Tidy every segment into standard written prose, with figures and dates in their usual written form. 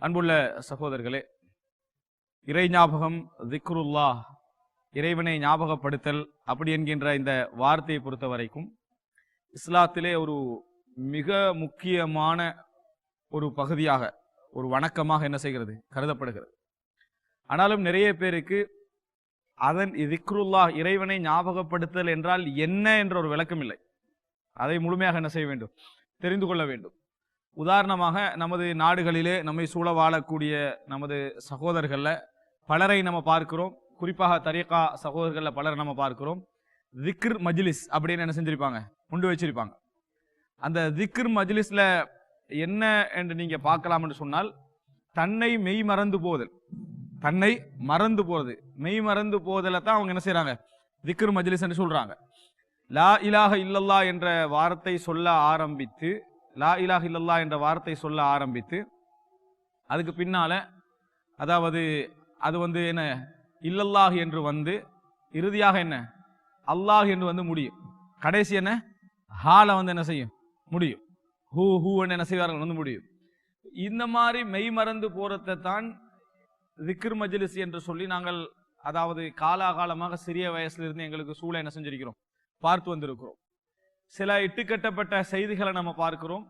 அன்புள்ள சகோதரர்களே, இறை ஞாபகம், திக்ருல்லா, இறைவனை ஞாபகப்படுத்தல் அப்படி என்கின்ற இந்த வார்த்தையை பொறுத்த வரைக்கும் இஸ்லாத்திலே ஒரு மிக முக்கியமான ஒரு பகுதியாக, ஒரு வணக்கமாக என்ன செய்கிறது, கருதப்படுகிறது. ஆனாலும் நிறைய பேருக்கு அதன் திக்ருல்லா, இறைவனை ஞாபகப்படுத்தல் என்றால் என்ன என்ற ஒரு விளக்கம் இல்லை. அதை முழுமையாக என்ன செய்ய வேண்டும், தெரிந்து கொள்ள வேண்டும். உதாரணமாக, நமது நாடுகளிலே நம்மை சூழ வாழக்கூடிய நமது சகோதரர்கள்ல பலரை நம்ம பார்க்கிறோம். குறிப்பாக தரீகா சகோதரர்கள்ல பலரை நம்ம பார்க்கிறோம். திக்ர் மஜ்லிஸ் அப்படின்னு என்ன செஞ்சிருப்பாங்க, முண்டு வச்சிருப்பாங்க. அந்த திக்ர் மஜ்லிஸ்ல என்ன என்று நீங்க பார்க்கலாம் என்று சொன்னால், தன்னை மெய் மறந்து போதல், தன்னை மறந்து போறது, மெய் மறந்து போதலை தான் அவங்க என்ன செய்யறாங்க, திக்ர் மஜ்லிஸ் என்று சொல்றாங்க. லா இலாஹ இல்லல்லா என்ற வார்த்தை சொல்ல ஆரம்பித்து, லா இலாஹ இல்லல்லா என்ற வார்த்தை சொல்ல ஆரம்பித்து அதுக்கு பின்னால, அதாவது அது என்ன, இல்லல்லாஹ் என்று வந்து இறுதியாக என்ன, அல்லாஹ் என்று வந்து முடியும். கடைசி என்ன, ஹால என்ன செய்யும், முடியும். ஹூ என்ன செய்வார்கள் வந்து முடியும். இந்த மாதிரி மெய் மறந்து போறதை தான் திக்ர் மஜ்லிஸ் என்று சொல்லி நாங்கள், அதாவது காலாகாலமாக சிறிய வயசுல இருந்து எங்களுக்கு சூழ என்ன செஞ்சிருக்கிறோம், பார்த்து வந்திருக்கிறோம். சில இட்டுக்கட்டப்பட்ட செய்திகளை நம்ம பார்க்கிறோம்.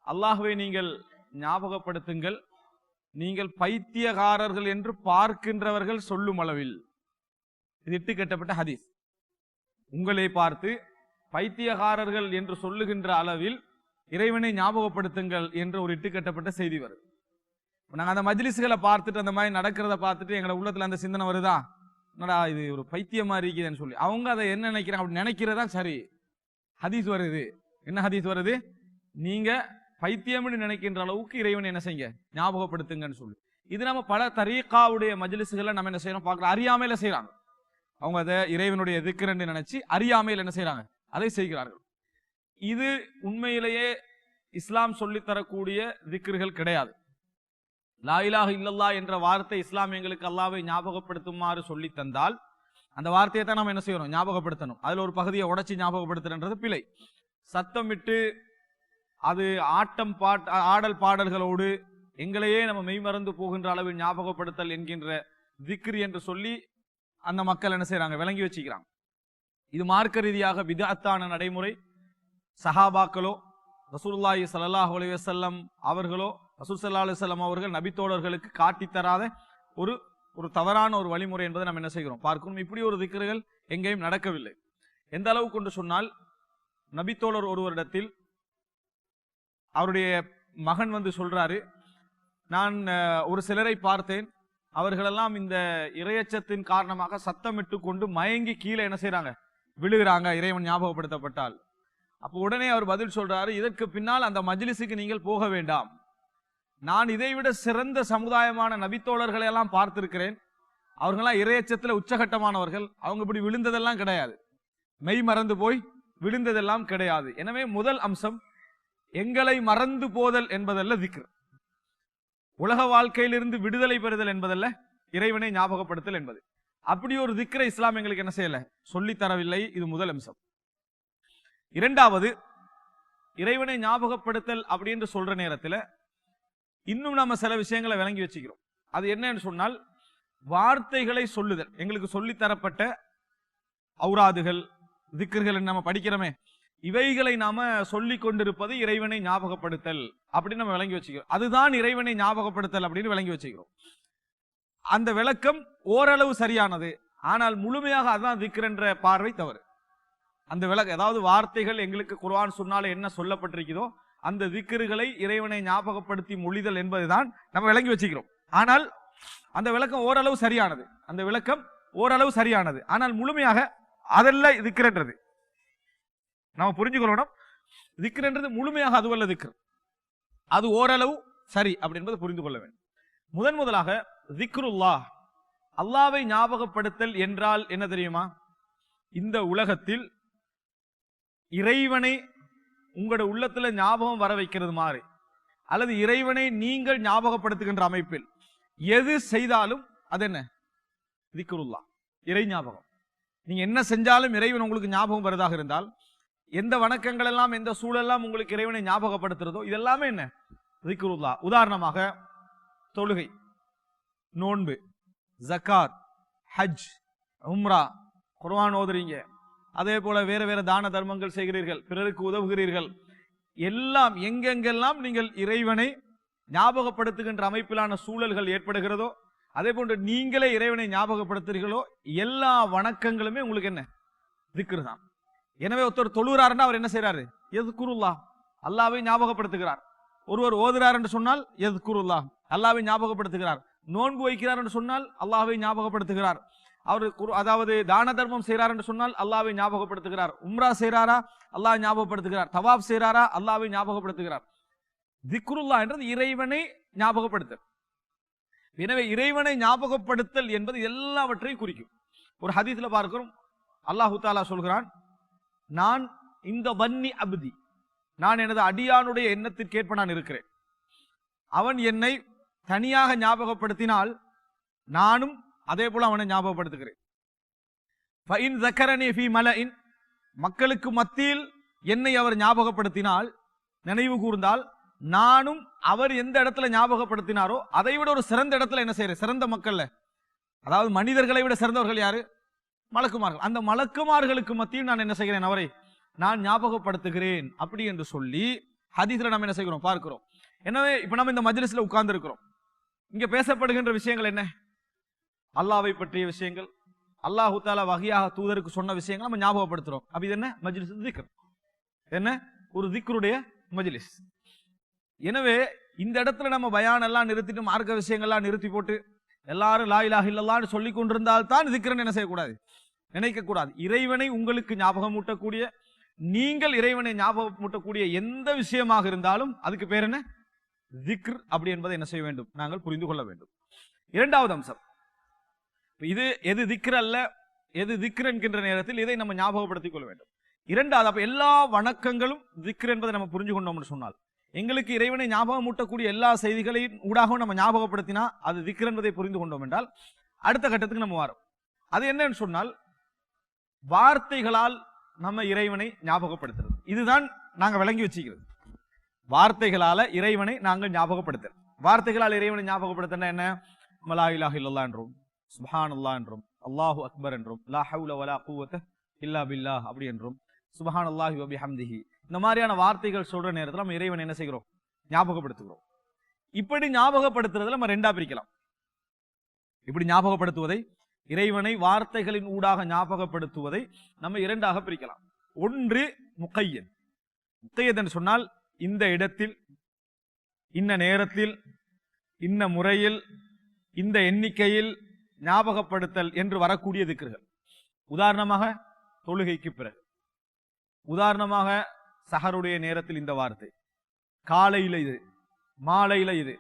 அல்லாஹ்வை நீங்கள் ஞாபகப்படுத்துங்கள், நீங்கள் பைத்தியகாரர்கள் என்று பார்க்கின்றவர்கள் சொல்லும் அளவில். இது இட்டுக்கட்டப்பட்ட ஹதீஸ். உங்களை பார்த்து பைத்தியகாரர்கள் என்று சொல்லுகின்ற அளவில் இறைவனை ஞாபகப்படுத்துங்கள் என்ற ஒரு இட்டுக்கட்டப்பட்ட செய்தி வருது. நாங்கள் அந்த மஜ்லிஸ்களை பார்த்துட்டு, அந்த மாதிரி நடக்கிறத பார்த்துட்டு எங்களோட உள்ளத்துல அந்த சிந்தனை வருதா, என்னடா இது ஒரு பைத்தியமா இருக்குதுன்னு சொல்லி அவங்க அதை என்ன நினைக்கிறாங்க, அப்படி நினைக்கிறதா சரி. ஹதீஸ் வருது, என்ன ஹதீஸ் வருது, நீங்க பைத்தியம்னு நினைக்கின்ற அளவுக்கு இறைவனை என்ன செய்யுங்க, ஞாபகப்படுத்துங்கன்னு சொல்லி. இது நம்ம பல தரீகாவுடைய மஜ்லிஸ்களை நம்ம என்ன செய்யறோம், பார்க்கலாம். அறியாமையில செய்யறாங்க அவங்க, அதை இறைவனுடைய திக்ர்ன்னு நினைச்சு அறியாமையில் என்ன செய்யறாங்க, அதை செய்கிறார்கள். இது உண்மையிலேயே இஸ்லாம் சொல்லித்தரக்கூடிய திக்ர்கள் கிடையாது. லா இலாஹ இல்லல்லா என்ற வார்த்தை இஸ்லாம் எங்களுக்கு அல்லாஹ்வை ஞாபகப்படுத்துமாறு சொல்லி தந்தால் அந்த வார்த்தையை தான் நம்ம என்ன செய்யணும், ஞாபகப்படுத்தணும். அதுல ஒரு பகுதியை உடைச்சி ஞாபகப்படுத்துறது பிழை. சத்தமிட்டு அது ஆடல் பாடல்களோடு எங்களையே நம்ம மெய்மறந்து போகின்ற அளவில் ஞாபகப்படுத்தல் என்கின்ற திக்ர் என்று சொல்லி அந்த மக்கள் என்ன செய்யறாங்க, விளங்கி வச்சுக்கிறாங்க. இது மார்க்க ரீதியாக பித்அத்தான நடைமுறை. சஹாபாக்களோ ரசூலுல்லாஹி ஸல்லல்லாஹு அலைஹி வஸல்லம் அவர்களோ, ரசூல் ஸல்லல்லாஹு அலைஹி வஸல்லம் அவர்கள் நபித்தோழர்களுக்கு காட்டித்தராத ஒரு தவறான ஒரு வழிமுறை என்பதை நம்ம என்ன செய்கிறோம், பார்க்கணும். இப்படி ஒரு திக்ர்கள் எங்கேயும் நடக்கவில்லை. எந்த அளவு கொண்டு சொன்னால், நபித்தோழர் ஒருவரிடத்தில் அவருடைய மகன் வந்து சொல்றாரு, நான் ஒரு சிலரை பார்த்தேன், அவர்களெல்லாம் இந்த இறையச்சத்தின் காரணமாக சத்தமிட்டு கொண்டு மயங்கி கீழே என்ன செய்யறாங்க, விழுகிறாங்க இறைவன் ஞாபகப்படுத்தப்பட்டால். அப்போ உடனே அவர் பதில் சொல்றாரு, இதற்கு பின்னால் அந்த மஜ்லிஸுக்கு நீங்கள் போக வேண்டாம். நான் இதைவிட சிறந்த சமுதாயமான நபித்தோழர்களை எல்லாம் பார்த்திருக்கிறேன். அவர்களெல்லாம் இறையச்சத்துல உச்சகட்டமானவர்கள். அவங்க இப்படி விழுந்ததெல்லாம் கிடையாது, மெய் மறந்து போய் விழுந்ததெல்லாம் கிடையாது. எனவே முதல் அம்சம், எங்களை மறந்து போதல் என்பதல்ல திக்ர். உலக வாழ்க்கையிலிருந்து விடுதலை பெறுதல் என்பதல்ல இறைவனை ஞாபகப்படுத்தல் என்பது. அப்படி ஒரு திக்ரை இஸ்லாம் எங்களுக்கு என்ன செய்யல, சொல்லி தரவில்லை. இது முதல் அம்சம். இரண்டாவது, இறைவனை ஞாபகப்படுத்தல் அப்படின்னு சொல்ற நேரத்தில் இன்னும் நம்ம சில விஷயங்களை விளங்கி வச்சுக்கிறோம். அது என்னன்னு சொன்னால், வார்த்தைகளை சொல்லுதல். எங்களுக்கு சொல்லித்தரப்பட்ட ஔராதுகள், திக்ர்கள் நம்ம படிக்கிறோமே, இவைகளை நாம சொல்லி கொண்டிருப்பது இறைவனை ஞாபகப்படுத்தல் அப்படின்னு நம்ம விளங்கி வச்சுக்கிறோம். அதுதான் இறைவனை ஞாபகப்படுத்தல் அப்படின்னு விளங்கி வச்சுக்கிறோம். அந்த விளக்கம் ஓரளவு சரியானது. ஆனால் முழுமையாக அதான் திக்ர் என்ற பார்வை தவறு. அந்த விளக்கம், அதாவது வார்த்தைகள் எங்களுக்கு குர்ஆன் சொன்னாலே என்ன சொல்லப்பட்டிருக்கிறதோ அந்த திக்ர்களை இறைவனை ஞாபகப்படுத்தி மொழிதல் என்பதுதான் நம்ம விளங்கி வச்சுக்கிறோம். ஆனால் அந்த விளக்கம் ஓரளவு சரியானது. அந்த விளக்கம் ஓரளவு சரியானது. ஆனால் முழுமையாக அதெல்லாம் திக்ர்ன்றது நம்ம புரிஞ்சுக்கொள்ளணும். திக்ர்ன்றது முழுமையாக அதுவல்ல திக்ர், அது ஓரளவு சரி அப்படி என்பதை புரிந்து கொள்ள வேண்டும். முதலாக திக்ருல்லாஹ், அல்லாஹ்வை ஞாபகப்படுத்தல் என்றால் என்ன தெரியுமா? இந்த உலகத்தில் இறைவனை உங்களோட உள்ளத்துல ஞாபகம் வர வைக்கிறது மாதிரி, அல்லது இறைவனை நீங்கள் ஞாபகப்படுத்துகின்ற அமைப்பில் எது செய்தாலும் அது என்ன, திக்ருல்லாஹ், இறை ஞாபகம். நீங்க என்ன செஞ்சாலும் இறைவன் உங்களுக்கு ஞாபகம் வருதாக இருந்தால், எந்த வணக்கங்கள் எல்லாம், எந்த சூழலாம் உங்களுக்கு இறைவனை ஞாபகப்படுத்துறதோ இதெல்லாமே என்ன, திக்ருல்லாஹ். உதாரணமாக தொழுகை, நோன்பு, ஜக்காத், ஹஜ், உம்ரா, குர்ஆன் ஓதுறீங்க, அதே போல வேற வேற தான தர்மங்கள் செய்கிறீர்கள், பிறருக்கு உதவுகிறீர்கள், எல்லாம் எங்கெங்கெல்லாம் நீங்கள் இறைவனை ஞாபகப்படுத்துகின்ற அமைப்பிலான சூழல்கள் ஏற்படுகிறதோ, அதே போன்று நீங்களே இறைவனை ஞாபகப்படுத்துகிறீர்களோ, எல்லா வணக்கங்களுமே உங்களுக்கு என்ன திக்ர் தான். எனவே ஒருத்தர் தொழுகிறாருன்னா அவர் என்ன செய்யறாரு? யஸ்குருல்லாஹ், அல்லாஹ்வை ஞாபகப்படுத்துகிறார். ஒருவர் ஓதுறார் என்று சொன்னால் யஸ்குருல்லாஹ், அல்லாஹ்வை ஞாபகப்படுத்துகிறார். நோன்பு வைக்கிறார் என்று சொன்னால் அல்லாஹ்வை ஞாபகப்படுத்துகிறார். அவர் அதாவது தான தர்மம் செய்கிறார் என்று சொன்னால் அல்லாஹ்வை ஞாபகப்படுத்துகிறார். உம்ரா செய்றாரா அல்லாஹ் ஞாபகப்படுத்துகிறார். தவாப் செய்றாரா அல்லாஹ்வை ஞாபகப்படுத்துகிறார். திக்ருல்லாஹ் என்றது இறைவனை ஞாபகப்படுத்தல். எனவே இறைவனை ஞாபகப்படுத்தல் என்பது எல்லாவற்றையும் குறிக்கும். ஒரு ஹதீஸ்ல பார்க்கிறோம், அல்லாஹு தஆலா சொல்கிறான், நான் இந்த வன்னி அப்தி, நான் எனது அடியானுடைய எண்ணத்திற்கேற்ப நான் இருக்கிறேன். அவன் என்னை தனியாக ஞாபகப்படுத்தினால் நானும் அதே போல அவனை ஞாபகப்படுத்துகிறேன். ஃபஇன் ஸக்கரனி ஃபீ மலஇன், மக்களுக்கு மத்தியில் என்னை அவர் ஞாபகப்படுத்தினால், நினைவு கூர்ந்தால், நானும் அவர் எந்த இடத்துல ஞாபகப்படுத்தினாரோ அதை விட ஒரு சிறந்த இடத்துல என்ன செய்யறேன்? சிறந்த மக்கள்ல, அதாவது மனிதர்களை விட சிறந்தவர்கள் யாரு? மலக்குமார்கள். அந்த மலக்குமார்களுக்கு மத்தியில் நான் என்ன செய்கிறேன்? அவரை நான் ஞாபகப்படுத்துகிறேன் அப்படி என்று சொல்லி ஹதீஸ்ல நம்ம என்ன செய்கிறோம்? பார்க்கிறோம். எனவே இப்ப நம்ம இந்த மஜ்லிஸ்ல உட்கார்ந்து இருக்கிறோம். இங்க பேசப்படுகின்ற விஷயங்கள் என்ன? அல்லாஹ்வை பற்றிய விஷயங்கள், அல்லாஹு தஆலா வஹியாக தூதருக்கு சொன்ன விஷயங்கள் நம்ம ஞாபகப்படுத்துறோம். அப்ப இது என்ன? மஜ்லிஸ் திக்ர். என்ன? ஒரு திக்ருடைய மஜ்லிஸ். எனவே இந்த இடத்துல நம்ம பயான் எல்லாம் நிறுத்திட்டு மார்க்க விஷயங்கள்லாம் நிறுத்தி போட்டு எல்லாரும் லா இலாஹ இல்லல்லாஹ்னு சொல்லி கொண்டிருந்தால் தான் திக்ரன் என்ன செய்யக்கூடாது? நினைக்க கூடாது. இறைவனை உங்களுக்கு ஞாபகம் ஊட்டக்கூடிய, நீங்கள் இறைவனை ஞாபகம் ஊட்டக்கூடிய எந்த விஷயமாக இருந்தாலும் அதுக்கு பேர் என்ன? திக்ர் அப்படி என்பதை என்ன செய்ய வேண்டும்? நாங்கள் புரிந்து கொள்ள வேண்டும். இரண்டாவது அம்சம், இது எது திக்ர் அல்ல, எது திக்ர் என்கின்ற நேரத்தில் இதை நம்ம ஞாபகப்படுத்திக் கொள்ள வேண்டும். இரண்டாவது, அப்ப எல்லா வணக்கங்களும் திக்ர் என்பதை நம்ம புரிஞ்சு கொண்டோம்னு சொன்னால், எங்களுக்கு இறைவனை ஞாபகம் ஊட்டக்கூடிய எல்லா செய்திகளையும் ஊடாகவும் நம்ம ஞாபகப்படுத்தினா அது திக்ர் என்பதை புரிந்து கொண்டோம் என்றால் அடுத்த கட்டத்துக்கு நம்ம வரோம். அது என்னன்னு சொன்னால், வார்த்தைகளால் நம்ம இறைவனை ஞாபகப்படுத்துறது. இதுதான் நாங்க விளங்கி வச்சுக்கிறது. வார்த்தைகளால இறைவனை நாங்கள் ஞாபகப்படுத்த, வார்த்தைகளால் இறைவனை ஞாபகப்படுத்தினா என்ன? லா இலாஹ இல்லல்லாஹ் என்றும், சுப்ஹானல்லாஹ் என்றும், அல்லாஹு அக்பர் என்றும், லா ஹவுல வலா குவத இல்லா பில்லாஹ் அப்படி என்றும், சுப்ஹானல்லாஹி வ பிஹம்திஹி, இந்த மாதிரியான வார்த்தைகள் சொல்ற நேரத்தில் நம்ம இறைவனை என்ன செய்கிறோம்? ஞாபகப்படுத்துகிறோம். இப்படி ஞாபகப்படுத்துறதுல நம்ம ரெண்டா பிரிக்கலாம். இப்படி ஞாபகப்படுத்துவதை, இறைவனை வார்த்தைகளின் ஊடாக ஞாபகப்படுத்துவதை நம்ம இரண்டாக பிரிக்கலாம். ஒன்று முக்கையத். முக்கையத் என்று சொன்னால் இந்த இடத்தில், இன்ன நேரத்தில், இன்ன முறையில், இந்த எண்ணிக்கையில் ஞாபகப்படுத்தல் என்று வரக்கூடிய திக்ர்கள். உதாரணமாக தொழுகைக்கு பிறகு, உதாரணமாக சஹருடைய நேரத்தில் இந்த வார்த்தை, காலையில இது, மாலையில இது,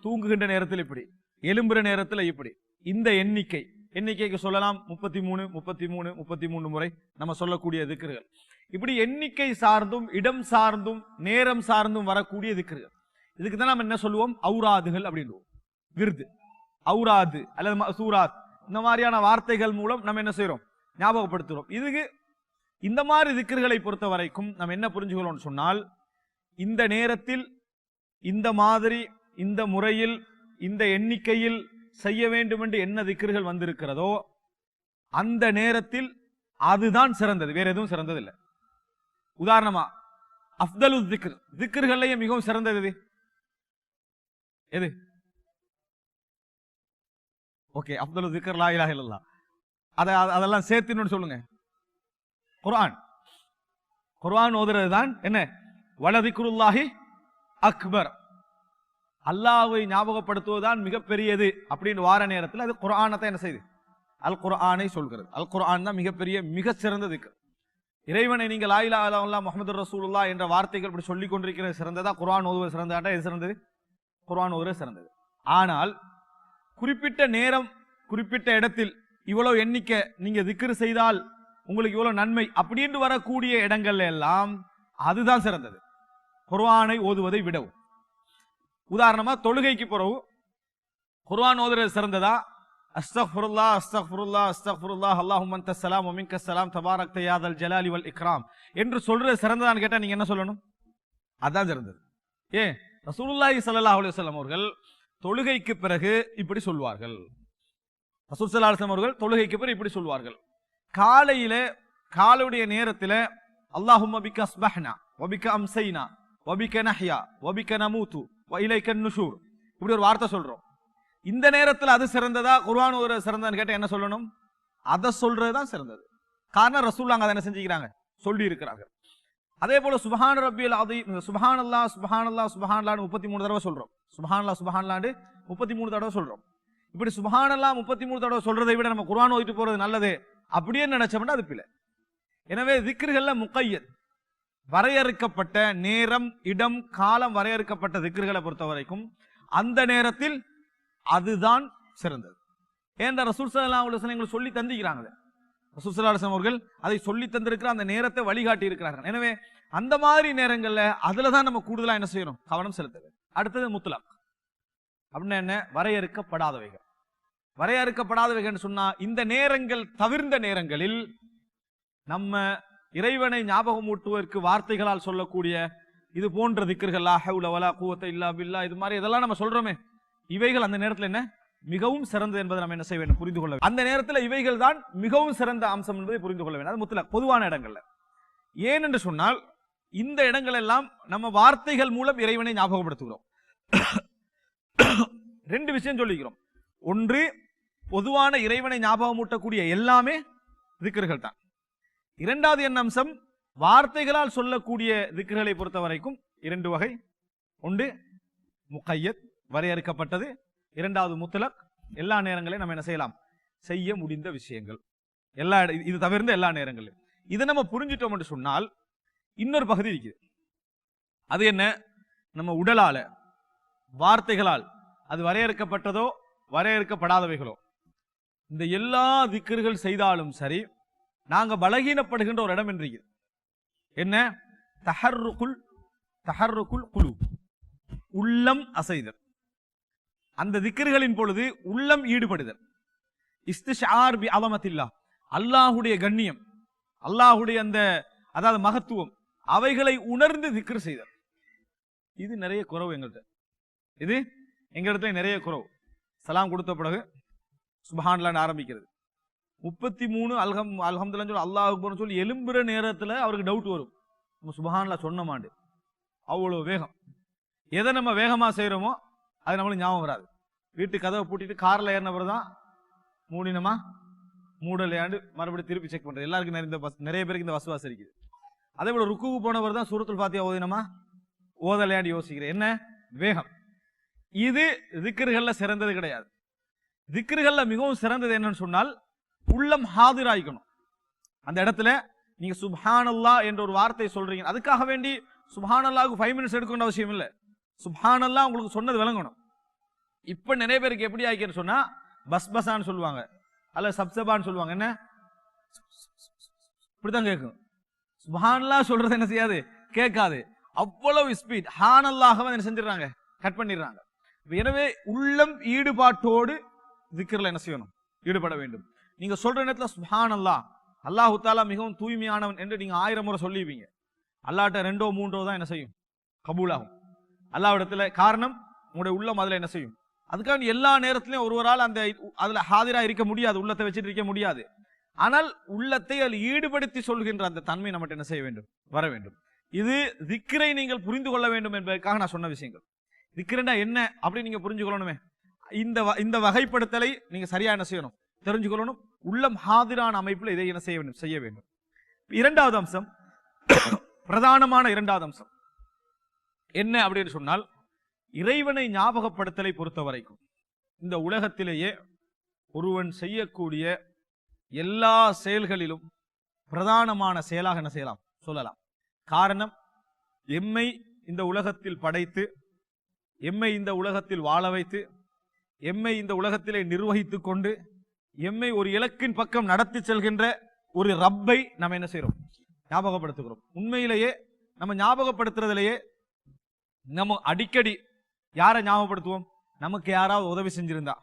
தூங்குகின்ற நேரத்தில் இப்படி, எலும்புற நேரத்தில் இப்படி, இந்த எண்ணிக்கைக்கு சொல்லலாம் 33 33 33 முறை நம்ம சொல்லக்கூடிய திக்ர்கள். இப்படி எண்ணிக்கை சார்ந்தும் இடம் சார்ந்தும் நேரம் சார்ந்தும் வரக்கூடிய திக்ர்கள். இதுக்கு தான் நம்ம என்ன சொல்லுவோம்? ஔராதுகள் அப்படின்னு. விருது, ஔராது அல்லது மசூராத், இந்த மாதிரியான வார்த்தைகள் மூலம் நம்ம என்ன செய்யறோம்? ஞாபகப்படுத்துறோம். இதுக்கு இந்த மாதிரி திக்ர்களை பொறுத்த வரைக்கும் நம்ம என்ன புரிஞ்சுக்கிறோம்னு சொன்னால், இந்த நேரத்தில், இந்த மாதிரி, இந்த முறையில், இந்த எண்ணிக்கையில் செய்ய வேண்டும் என்று என்ன திக்ர்கள் வந்திருக்கிறதோ அந்த நேரத்தில் அதுதான் சிறந்தது, வேற எதுவும் சிறந்தது இல்லை. உதாரணமா அஃதலு திக்ர், திக்ர்களையே மிகவும் சிறந்தது எது? ஓகே, அஃதலு திக்ர் லா இலாஹ இல்லல்லாஹ். அதெல்லாம் சேர்த்துன்னு சொல்லுங்க. குர்ஆன், குர்ஆன் ஓதுறது தான் என்ன? வலதிக்ருல்லாஹி அக்பர், அல்லாஹ்வை ஞாபகப்படுத்துவதுதான் மிகப்பெரியது அப்படின்னு வார நேரத்தில் அது குர்ஆனை என்ன செய்யுது? அல் குர்ஆனை சொல்கிறது. அல் குர்ஆன் தான் மிகப்பெரிய மிக சிறந்த திக்ர். இறைவனை நீங்க லா இலாஹ இல்லல்லாஹ் முஹம்மது ரசூலுல்லாஹ் என்ற வார்த்தைகள் இப்படி சொல்லிக் கொண்டிருக்கிறது சிறந்ததா, குர்ஆன் ஓதுவது சிறந்ததா? எது சிறந்தது? குர்ஆன் ஓதுவது சிறந்தது. ஆனால் குறிப்பிட்ட நேரம், குறிப்பிட்ட இடத்தில் இவ்வளவு எண்ணிக்கை நீங்க திக்ர் செய்தால் உங்களுக்கு இவ்வளவு நன்மை அப்படின்னு வரக்கூடிய இடங்கள்ல எல்லாம் அதுதான் சிறந்தது, குர்ஆனை ஓதுவதை விடவும். உதாரணமா தொழுகைக்கு பிறகு குர்ஆன் ஓதுறது சிறந்ததா? அஸ்தக்ஃபிருல்லாஹ் அஸ்தக்ஃபிருல்லாஹ் அஸ்தக்ஃபிருல்லாஹ் அல்லாஹும்ம அன்தஸ் ஸலாம் வ மின்கஸ் ஸலாம் தபாரக்த யா தல் ஜலாலி வல் இக்ராம் என்று சொல்றது சிறந்ததான்னு கேட்டா நீங்க என்ன சொல்லணும்? அதான் சிறந்தது. ஏன்? ரசூலுல்லாஹி ஸல்லல்லாஹு அலைஹி வஸல்லம் அவர்கள் தொழுகைக்கு பிறகு இப்படி சொல்வார்கள். ரசூல் ஸல்லல்லாஹு அலைஹி வஸல்லம் அவர்கள் தொழுகைக்கு பிறகு இப்படி சொல்வார்கள். காலையுடைய நேரத்தில் அல்லாஹும்ம பிக அஸ்பஹ்னா வபிக அம்சைனா வபிக நஹ்யா வபிக நமூது வஇலைக நுஷூர், இப்படி ஒரு வார்த்தை சொல்றோம். இந்த நேரத்தில் அது சிறந்ததா குர்ஆன் ஒரு சிறந்ததான்னு கேட்டா என்ன சொல்லணும்? அதை சொல்றதுதான் சிறந்தது. காரணம் ரசூலுல்லாஹ் அதை என்ன செஞ்சுக்கிறாங்க, சொல்லி இருக்கிறாங்க. அதே போல சுப்ஹான ரப்பியல் அதீம், சுப்ஹானல்லாஹ் சுப்ஹானல்லாஹ் சுப்ஹானல்லாஹ் 33 தடவை சொல்றோம். சுப்ஹானல்லாஹ் சுப்ஹானல்லாஹ் 33 தடவை சொல்றோம். இப்படி சுப்ஹானல்லாஹ் 33 தடவை சொல்றதை விட நம்ம குர்ஆன் ஓதிட்டு போறது நல்லது அப்படியே நினைச்சோம்னா அது பிழை. எனவே திக்ருகள்ல முக்கையத், வரையறுக்கப்பட்ட நேரம், இடம், காலம் வரையறுக்கப்பட்ட திக்ருகளை பொறுத்த வரைக்கும் அந்த நேரத்தில் அதுதான் சிறந்தது. ஏன்ற ரசூல் ஸல்லல்லாஹு அலைஹி வஸல்லம் எங்களுக்கு சொல்லி தந்திக்கிறாங்க. ரசூல் ஸல்லல்லாஹு அலைஹி வஸல்லம் அவர்கள் அதை சொல்லி தந்திருக்கிற அந்த நேரத்தை வழிகாட்டி இருக்கிறார்கள். எனவே அந்த மாதிரி நேரங்கள்ல அதுல தான் நம்ம கூடுதலா என்ன செய்யணும், கவனம் செலுத்த வேண்டும். அடுத்தது முத்லக் அப்படின்னா என்ன? வரையறுக்கப்படாதவைகள். வரையறுக்கப்படாதவைகள் சொன்னா இந்த நேரங்கள் தவிர்ந்த நேரங்களில் நம்ம இறைவனை ஞாபகம் ஊட்டுவதற்கு வார்த்தைகளால் சொல்லக்கூடிய இது போன்ற திக்ர்கள், லா ஹவ்ல வலா குவத்த இல்லா பில்லா, இது மாதிரி இதெல்லாம் நம்ம சொல்றோமே, இவைகள் அந்த நேரத்தில் என்ன மிகவும் சிறந்தது என்பதை நம்ம என்ன செய்ய வேண்டும், புரிந்து கொள்ள வேண்டும். அந்த நேரத்தில் இவைகள் தான் மிகவும் சிறந்த அம்சம் என்பதை புரிந்து கொள்ள வேண்டும். அது முத்தலக் பொதுவான இடங்கள்ல. ஏன் என்று சொன்னால் இந்த இடங்கள் எல்லாம் நம்ம வார்த்தைகள் மூலம் இறைவனை ஞாபகப்படுத்துகிறோம். ரெண்டு விஷயம் சொல்லிக்கிறோம். ஒன்று, பொதுவான இறைவனை ஞாபகமூட்டக்கூடிய எல்லாமே திக்ர்கள் தான். இரண்டாவது என்ன அம்சம், வார்த்தைகளால் சொல்லக்கூடிய திக்ர்களை பொறுத்த வரைக்கும் இரண்டு வகை. ஒன்று முக்கையத், வரையறுக்கப்பட்டது. இரண்டாவது முத்தலக், எல்லா நேரங்களையும் நம்ம என்ன செய்யலாம், செய்ய முடிந்த விஷயங்கள், எல்லா இது தவிர்ந்த எல்லா நேரங்களும். இதை நம்ம புரிஞ்சிட்டோம் என்று சொன்னால் இன்னொரு பகுதி இருக்குது. அது என்ன? நம்ம உடலால வார்த்தைகளால் அது வரையறுக்கப்பட்டதோ வரையறுக்கப்படாதவைகளோ இந்த எல்லா திக்ர்கள் செய்தாலும் சரி, நாங்க பலகீனப்படுகின்ற ஒரு இடம் என்று என்ன? தஹர்ருக்குல் குலூப், உள்ளம் அசைதல். அந்த திக்ர்களின் பொழுது உள்ளம் ஈடுபடுதல். இஸ்திஷார் பி அலமத்தில்லாஹ், அல்லாஹுடைய கண்ணியம், அல்லாஹுடைய அந்த அதாவது மகத்துவம், அவைகளை உணர்ந்து திக்ர் செய்தல். இது நிறைய குறவு எங்கள்கிட்ட. இது எங்க இடத்துல நிறைய குறவு. சலாம் கொடுத்த பிறகு சுப்ஹானல்லாஹ் ஆரம்பிக்கிறது. 33 அல்ஹம்துலில்லாஹ் சொல்லி அல்லாஹ் அக்பர்னு சொல்லி எலும்புற நேரத்தில் அவருக்கு டவுட் வரும், நம்ம சுப்ஹானல்லாஹ் சொன்னமாண்டு. அவ்வளவு வேகம். எதை நம்ம வேகமா செய்யறோமோ அது நம்மளுக்கு ஞாபகம் வராது. வீட்டு கதவை பூட்டிட்டு கார்ல ஏறினவர் தான் மூடினமா மூடலையாண்டு மறுபடியும் திருப்பி செக் பண்றது. எல்லாருக்கும் நிறைய பேருக்கு இந்த வசுவாசம் இருக்குது. அதே போல ருக்குவுக்கு போனவர் தான் சூரத்துல் ஃபாத்திஹா ஓதினமா ஓதலையாண்டு யோசிக்கிறேன். என்ன வேகம். இது திக்ர்கள்ல சிறந்தது கிடையாது. திக்ர்கள்ல மிகவும் சிறந்தது என்னன்னு சொன்னால் உள்ளம் ஹாதிராயிக்கணும். அந்த இடத்துல நீங்க சுப்ஹானல்லாஹ் என்ற ஒரு வார்த்தை சொல்றீங்க, அதுக்காக வேண்டி சுப்ஹானல்லாஹ்க்கு 5 மினிட்ஸ் எடுக்கணும் அவசியம் இல்லை. சுப்ஹானல்லாஹ் உங்களுக்கு சொன்னது விளங்கணும். இப்ப நிறைய பேருக்கு எப்படி ஆயிக்கன்னு சொன்னா பஸ்பசான்னு சொல்லுவாங்க, அல்ல சப்சபான்னு சொல்லுவாங்க. என்ன இப்படிதான் கேட்கும். சுப்ஹானல்லாஹ் சொல்றது என்ன செய்யாது, கேட்காது. அவ்வளவு ஸ்பீட் ஹானல்லாஹ் என்ன செஞ்சிடறாங்க, கட் பண்ணிடுறாங்க. எனவே உள்ளம் ஈடுபாட்டோடு திக்ர்ல என்ன செய்யணும், ஈடுபட வேண்டும். நீங்க சொல்ற நேரத்துல சுப்ஹானல்லாஹ், அல்லாஹு தஆலா மிகவும் தூய்மையானவன் என்று நீங்க 1000 முறை சொல்லிப்பீங்க. அல்லாஹ்ட்ட 2ஓ 3ஓ தான் என்ன செய்யும், கபூலாகும் அல்லாஹ்விடத்துல. காரணம் உங்களுடைய உள்ளம் அதுல என்ன செய்யும். அதுக்காக எல்லா நேரத்திலையும் ஒருவரால் அந்த அதுல ஹாதிரா இருக்க முடியாது, உள்ளத்தை வச்சுட்டு இருக்க முடியாது. ஆனால் உள்ளத்தை அதில் ஈடுபடுத்தி சொல்கின்ற அந்த தன்மை நம்மகிட்ட என்ன செய்ய வேண்டும், வர வேண்டும். இது திக்ரை நீங்கள் புரிந்து கொள்ள வேண்டும் என்பதற்காக நான் சொன்ன விஷயங்கள். திக்ரண்டா என்ன அப்படி நீங்க புரிஞ்சுக்கொள்ளணுமே. இந்த வகைப்படுத்தலை நீங்க சரியா என்ன செய்யணும், தெரிஞ்சுக்கொள்ளணும். உள்ளம் ஹாதிரான அமைப்பில் இதை என்ன செய்ய வேண்டும். இரண்டாவது அம்சம், பிரதானமான இரண்டாவது அம்சம் என்ன அப்படின்னு சொன்னால், இறைவனை ஞாபகப்படுத்தலை பொறுத்த வரைக்கும் இந்த உலகத்திலேயே ஒருவன் செய்யக்கூடிய எல்லா செயல்களிலும் பிரதானமான செயலாக என்ன செய்யலாம், சொல்லலாம். காரணம், எம்மை இந்த உலகத்தில் படைத்து, எம்மை இந்த உலகத்தில் வாழ வைத்து, எம்மை இந்த உலகத்திலே நிர்வகித்துக் கொண்டு, எம்மை ஒரு இலக்கின் பக்கம் நடத்தி செல்கின்ற ஒரு ரப்பை நம்ம என்ன செய்யறோம், ஞாபகப்படுத்துகிறோம். உண்மையிலேயே நம்ம ஞாபகப்படுத்துறதுலேயே நம்ம அடிக்கடி யாரை ஞாபகப்படுத்துவோம், நமக்கு யாராவது உதவி செஞ்சிருந்தா,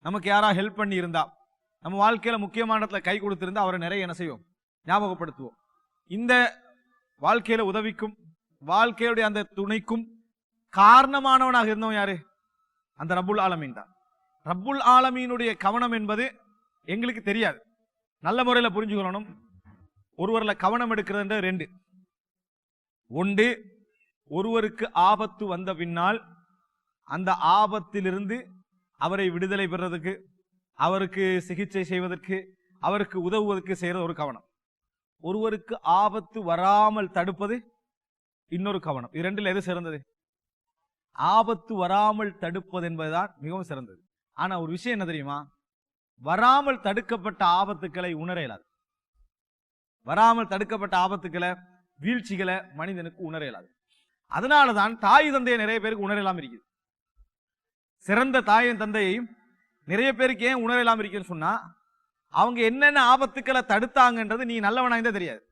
நமக்கு யாராவது ஹெல்ப் பண்ணி இருந்தா, நம்ம வாழ்க்கையில முக்கியமான இடத்துல கை கொடுத்திருந்தா அவரை நிறைய என்ன செய்வோம், ஞாபகப்படுத்துவோம். இந்த வாழ்க்கையில உதவிக்கும் வாழ்க்கையுடைய அந்த துணைக்கும் காரணமானவனாக இருந்தவன் யாரு, அந்த ரப்புல் ஆலமீன் தான். ரப்புல் ஆலமீனுடைய கவனம் என்பது எங்களுக்கு தெரியாது. நல்ல முறையில் புரிஞ்சுக்கணும். ஒருவர்ல கவனம் எடுக்கிறது ரெண்டு. ஒன்று, ஒருவருக்கு ஆபத்து வந்த பின்னால் அந்த ஆபத்திலிருந்து அவரை விடுதலை பெறுவதற்கு, அவருக்கு சிகிச்சை செய்வதற்கு, அவருக்கு உதவுவதற்கு செய்யறது ஒரு கவனம். ஒருவருக்கு ஆபத்து வராமல் தடுப்பது இன்னொரு கவனம். இது ரெண்டுல எது சிறந்தது? ஆபத்து வராமல் தடுப்பது என்பதுதான் மிகவும் சிறந்தது. ஆனா ஒரு விஷயம் என்ன தெரியுமா? வராமல் தடுக்கப்பட்ட ஆபத்துக்களை உணர இயலாது. வராமல் தடுக்கப்பட்ட ஆபத்துக்களை, வீழ்ச்சிகளை மனிதனுக்கு உணர இயலாது. அதனாலதான் தாய் தந்தையை நிறைய பேருக்கு உணர இல்லாம இருக்குது. சிறந்த தாயின் தந்தையையும் நிறைய பேருக்கு ஏன் உணர இல்லாம இருக்குன்னு சொன்னா, அவங்க என்னென்ன ஆபத்துக்களை தடுத்தாங்கன்றது நீ நல்லவனா இருந்தா தெரியாது.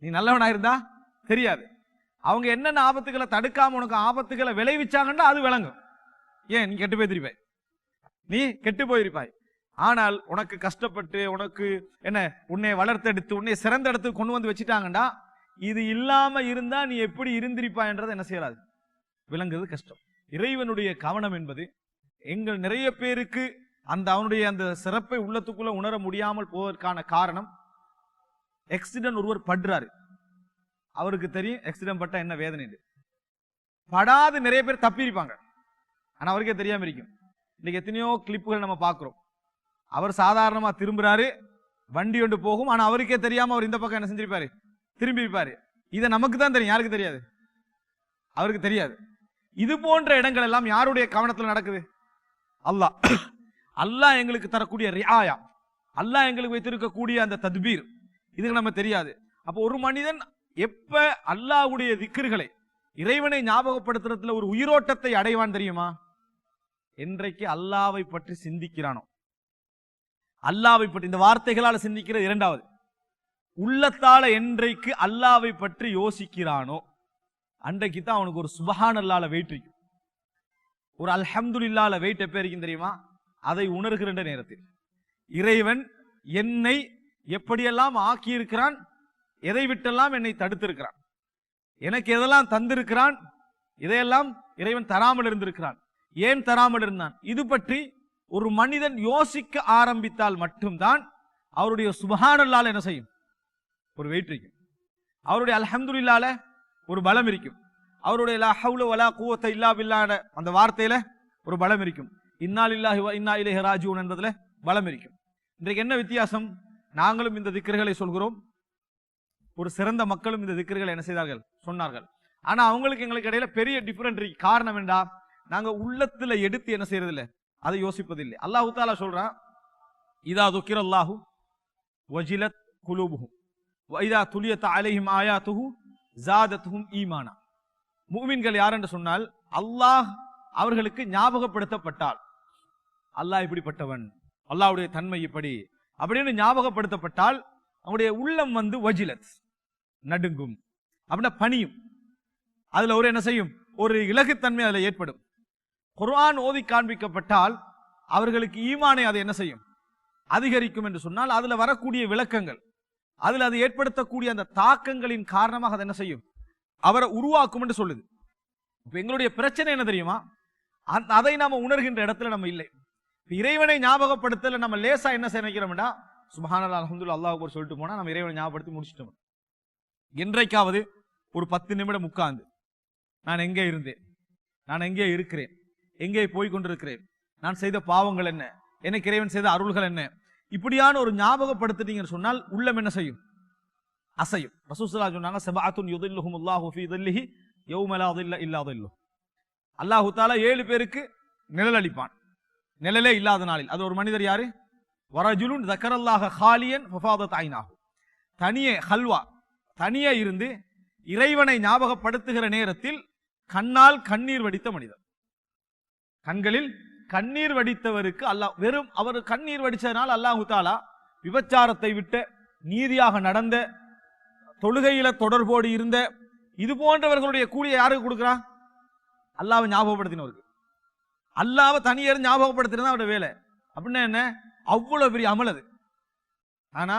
நீ நல்லவனா இருந்தா தெரியாது. அவங்க என்னென்ன ஆபத்துக்களை தடுக்காம உனக்கு ஆபத்துக்களை விளைவிச்சாங்கன்னா அது விளங்கும். ஏன் நீ கெட்டு போயிருப்பாய், நீ கெட்டு போயிருப்பாய். ஆனால் உனக்கு கஷ்டப்பட்டு உனக்கு என்ன உன்னை வளர்த்தெடுத்து உன்னை சிறந்த இடத்துக்கு கொண்டு வந்து வச்சுட்டாங்கண்டா, இது இல்லாம இருந்தா நீ எப்படி இருந்திருப்பாய்ன்றது என்ன செய்யறாது, விளங்குறது கஷ்டம். இறைவனுடைய கவனம் என்பது எங்கள் நிறைய பேருக்கு அந்த அவனுடைய அந்த சிறப்பை உள்ளத்துக்குள்ள உணர முடியாமல் போவதற்கான காரணம், எக்ஸிடென்ட் ஒருவர் படுறாரு, அவருக்கு தெரியும் எக்ஸிடென்ட் பட்டா என்ன வேதனை. படாது நிறைய பேர் தப்பியிருப்பாங்க, ஆனா அவருக்கே தெரியாம இருக்கும். இன்னைக்கு எத்தனையோ கிளிப்புகள் நம்ம பார்க்கிறோம். அவர் சாதாரணமா திரும்புறாரு, வண்டி ஒன்று போகும், ஆனா அவருக்கே தெரியாம அவர் இந்த பக்கம் என்ன செஞ்சிருப்பாரு, திரும்பி இருப்பாரு. இதை நமக்கு தான் தெரியும், யாருக்கு தெரியாது? அவருக்கு தெரியாது. இது போன்ற இடங்கள் எல்லாம் யாருடைய கவனத்தில் நடக்குது? அல்லாஹ். அல்லாஹ் எங்களுக்கு தரக்கூடிய ரிஆயா, அல்லாஹ் எங்களுக்கு வைத்திருக்கக்கூடிய அந்த தத்பீர், இதுக்கு நம்ம தெரியாது. அப்போ ஒரு மனிதன் எப்ப அல்லாஹ்வுடைய திக்ர்களை, இறைவனை ஞாபகப்படுத்துறதுல ஒரு உயிரோட்டத்தை அடைவான் தெரியுமா? என்றைக்கு அல்லாஹ்வை பற்றி சிந்திக்கிறானோ, அல்லாஹ்வை பற்றி இந்த வார்த்தைகளால் சிந்திக்கிறது இரண்டாவது. உள்ளத்தால என்றைக்கு அல்லாஹ்வை பற்றி யோசிக்கிறானோ அன்றைக்கு தான் அவனுக்கு ஒரு சுப்ஹானல்லாஹ்ல வெயிட் இருக்கும், ஒரு அல்ஹம்துலில்லாஹ்ல வெயிட் எப்ப இருக்கும் தெரியுமா? அதை உணர்கின்ற நேரத்தில் இறைவன் என்னை எப்படியெல்லாம் ஆக்கியிருக்கிறான், எதை விட்டெல்லாம் என்னை தடுத்திருக்கிறான், எனக்கு எதெல்லாம் தந்திருக்கிறான், இதையெல்லாம் இறைவன் தராமல் இருந்திருக்கிறான், ஏன் தராமல் இருந்தான், இது பற்றி ஒரு மனிதன் யோசிக்க ஆரம்பித்தால் மட்டும்தான் அவருடைய சுப்ஹானல்லாஹ்ல என்ன செய்யும், ஒரு வெயிட் இருக்கும். அவருடைய அல்ஹம்துலில்லாஹ்ல ஒரு பலம் இருக்கும். அவருடைய லா ஹவ்ல வலா குவத்த இல்லா பில்லாஹ் அந்த வார்த்தையில ஒரு பலம் இருக்கும். இன்னா லில்லாஹி வ இன்னா இலைஹி ராஜிஊன் என்பதுல பலம் இருக்கும். இன்றைக்கு என்ன வித்தியாசம்? நாங்களும் இந்த திக்ர்களை சொல்கிறோம், ஒரு சிறந்த மக்களும் இந்த திக்ர்களை என்ன செய்தார்கள், சொன்னார்கள். ஆனா அவங்களுக்கு எங்களுக்கு இடையில பெரிய டிஃபரெண்ட் இருக்கு. காரணம் என்றா, நாங்க உள்ளத்துல எடுத்து என்ன செய்யறது இல்லை, அதை யோசிப்பதில்லை. அல்லாஹ் தஆலா சொல்றான், இதா துக்கிரல்லாஹு வஜிலத் குலூபுஹும் வ இதா துலியத் அலைஹிம் ஆயாத்துஹு ஜாதத்துஹும் ஈமானா. முஃமின்கள் யார் என்று சொன்னால், அல்லாஹ் அவர்களுக்கு ஞாபகப்படுத்தப்பட்டால், அல்லாஹ் இப்படிப்பட்டவன், அல்லாஹ்வுடைய தன்மை இப்படி அப்படின்னு ஞாபகப்படுத்தப்பட்டால் அவங்களுடைய உள்ளம் வந்து வஜிலத், நடுங்கும், அப்படின்னா பணியும். அதுல ஒரு என்ன செய்யும், ஒரு இலகுத்தன்மை அதுல ஏற்படும். குர்ஆன் ஓதி காண்பிக்கப்பட்டால் அவர்களுக்கு ஈமானை அது என்ன செய்யும், அதிகரிக்கும் என்று சொன்னால் அதுல வரக்கூடிய விளக்கங்கள், அதுல அது ஏற்படுத்தக்கூடிய அந்த தாக்கங்களின் காரணமாக அது என்ன செய்யும், அவரை உருவாக்கும் என்று சொல்லுது. இப்ப எங்களுடைய பிரச்சனை என்ன தெரியுமா, அதை நாம உணர்கின்ற இடத்துல நம்ம இல்லை. இறைவனை ஞாபகப்படுத்தல நம்ம லேசா என்ன நினைக்கிறோம்னா, சுப்ஹானல்லாஹ் அல்ஹம்துலில்லாஹ் அல்லாஹ் அக்பர் சொல்லிட்டு போனா நம்ம இறைவனை ஞாபகப்படுத்தி முடிச்சிட்டோம். என்றைக்காவது ஒரு 10 நிமிடம் உட்கார்ந்து நான் எங்கே இருந்தேன், நான் எங்கே இருக்கிறேன், எங்கே போய் கொண்டிருக்கிறேன், நான் செய்த பாவங்கள் என்ன, எனக்கு இறைவன் செய்த அருள்கள் என்ன, இப்படியான ஒரு ஞாபகப்படுத்திட்டீங்கன்னு சொன்னால் உள்ளம் என்ன செய்யும், அசையும். ரசூல் ஸல்லல்லாஹு அலைஹி சொன்னாங்க, சபஅத்துன் யுதில்லுஹுமுல்லாஹு ஃபீ தில்லிஹி யௌம லா தில்ல இல்லா தில்லுஹு. அல்லாஹ் தஆலா 7 பேருக்கு நிழல் அளிப்பான், நிழலே இல்லாத நாளில். அது ஒரு மனிதர் யாரு? வரஜுலுன் ஸக்கரல்லாஹ ஹாலியன் ஃபஃபாதத் ஐனாஹு. தனியே ஹல்வா, தனியே இருந்து இறைவனை ஞாபகப்படுத்துகிற நேரத்தில் கண்ணால் கண்ணீர் வடித்த மனிதர். கண்களில் கண்ணீர் வடித்தவருக்கு அல்லாஹ் வெறும் அவர் கண்ணீர் வடிச்சதனால் அல்லாஹ் தஆலா விபச்சாரத்தை விட்ட, நீதியாக நடந்த, தொழுகையில தொடர்போடு இருந்த இது போன்றவர்களுடைய கூலியை யாருக்கு கொடுக்கிறான்? அல்லாஹ்வை ஞாபகப்படுத்தினவருக்கு. அல்லாஹ்வை தனியார் ஞாபகப்படுத்தினது அவருடைய வேலை. அப்படின்னா என்ன, அவ்வளவு பெரிய அமல் அது. ஆனா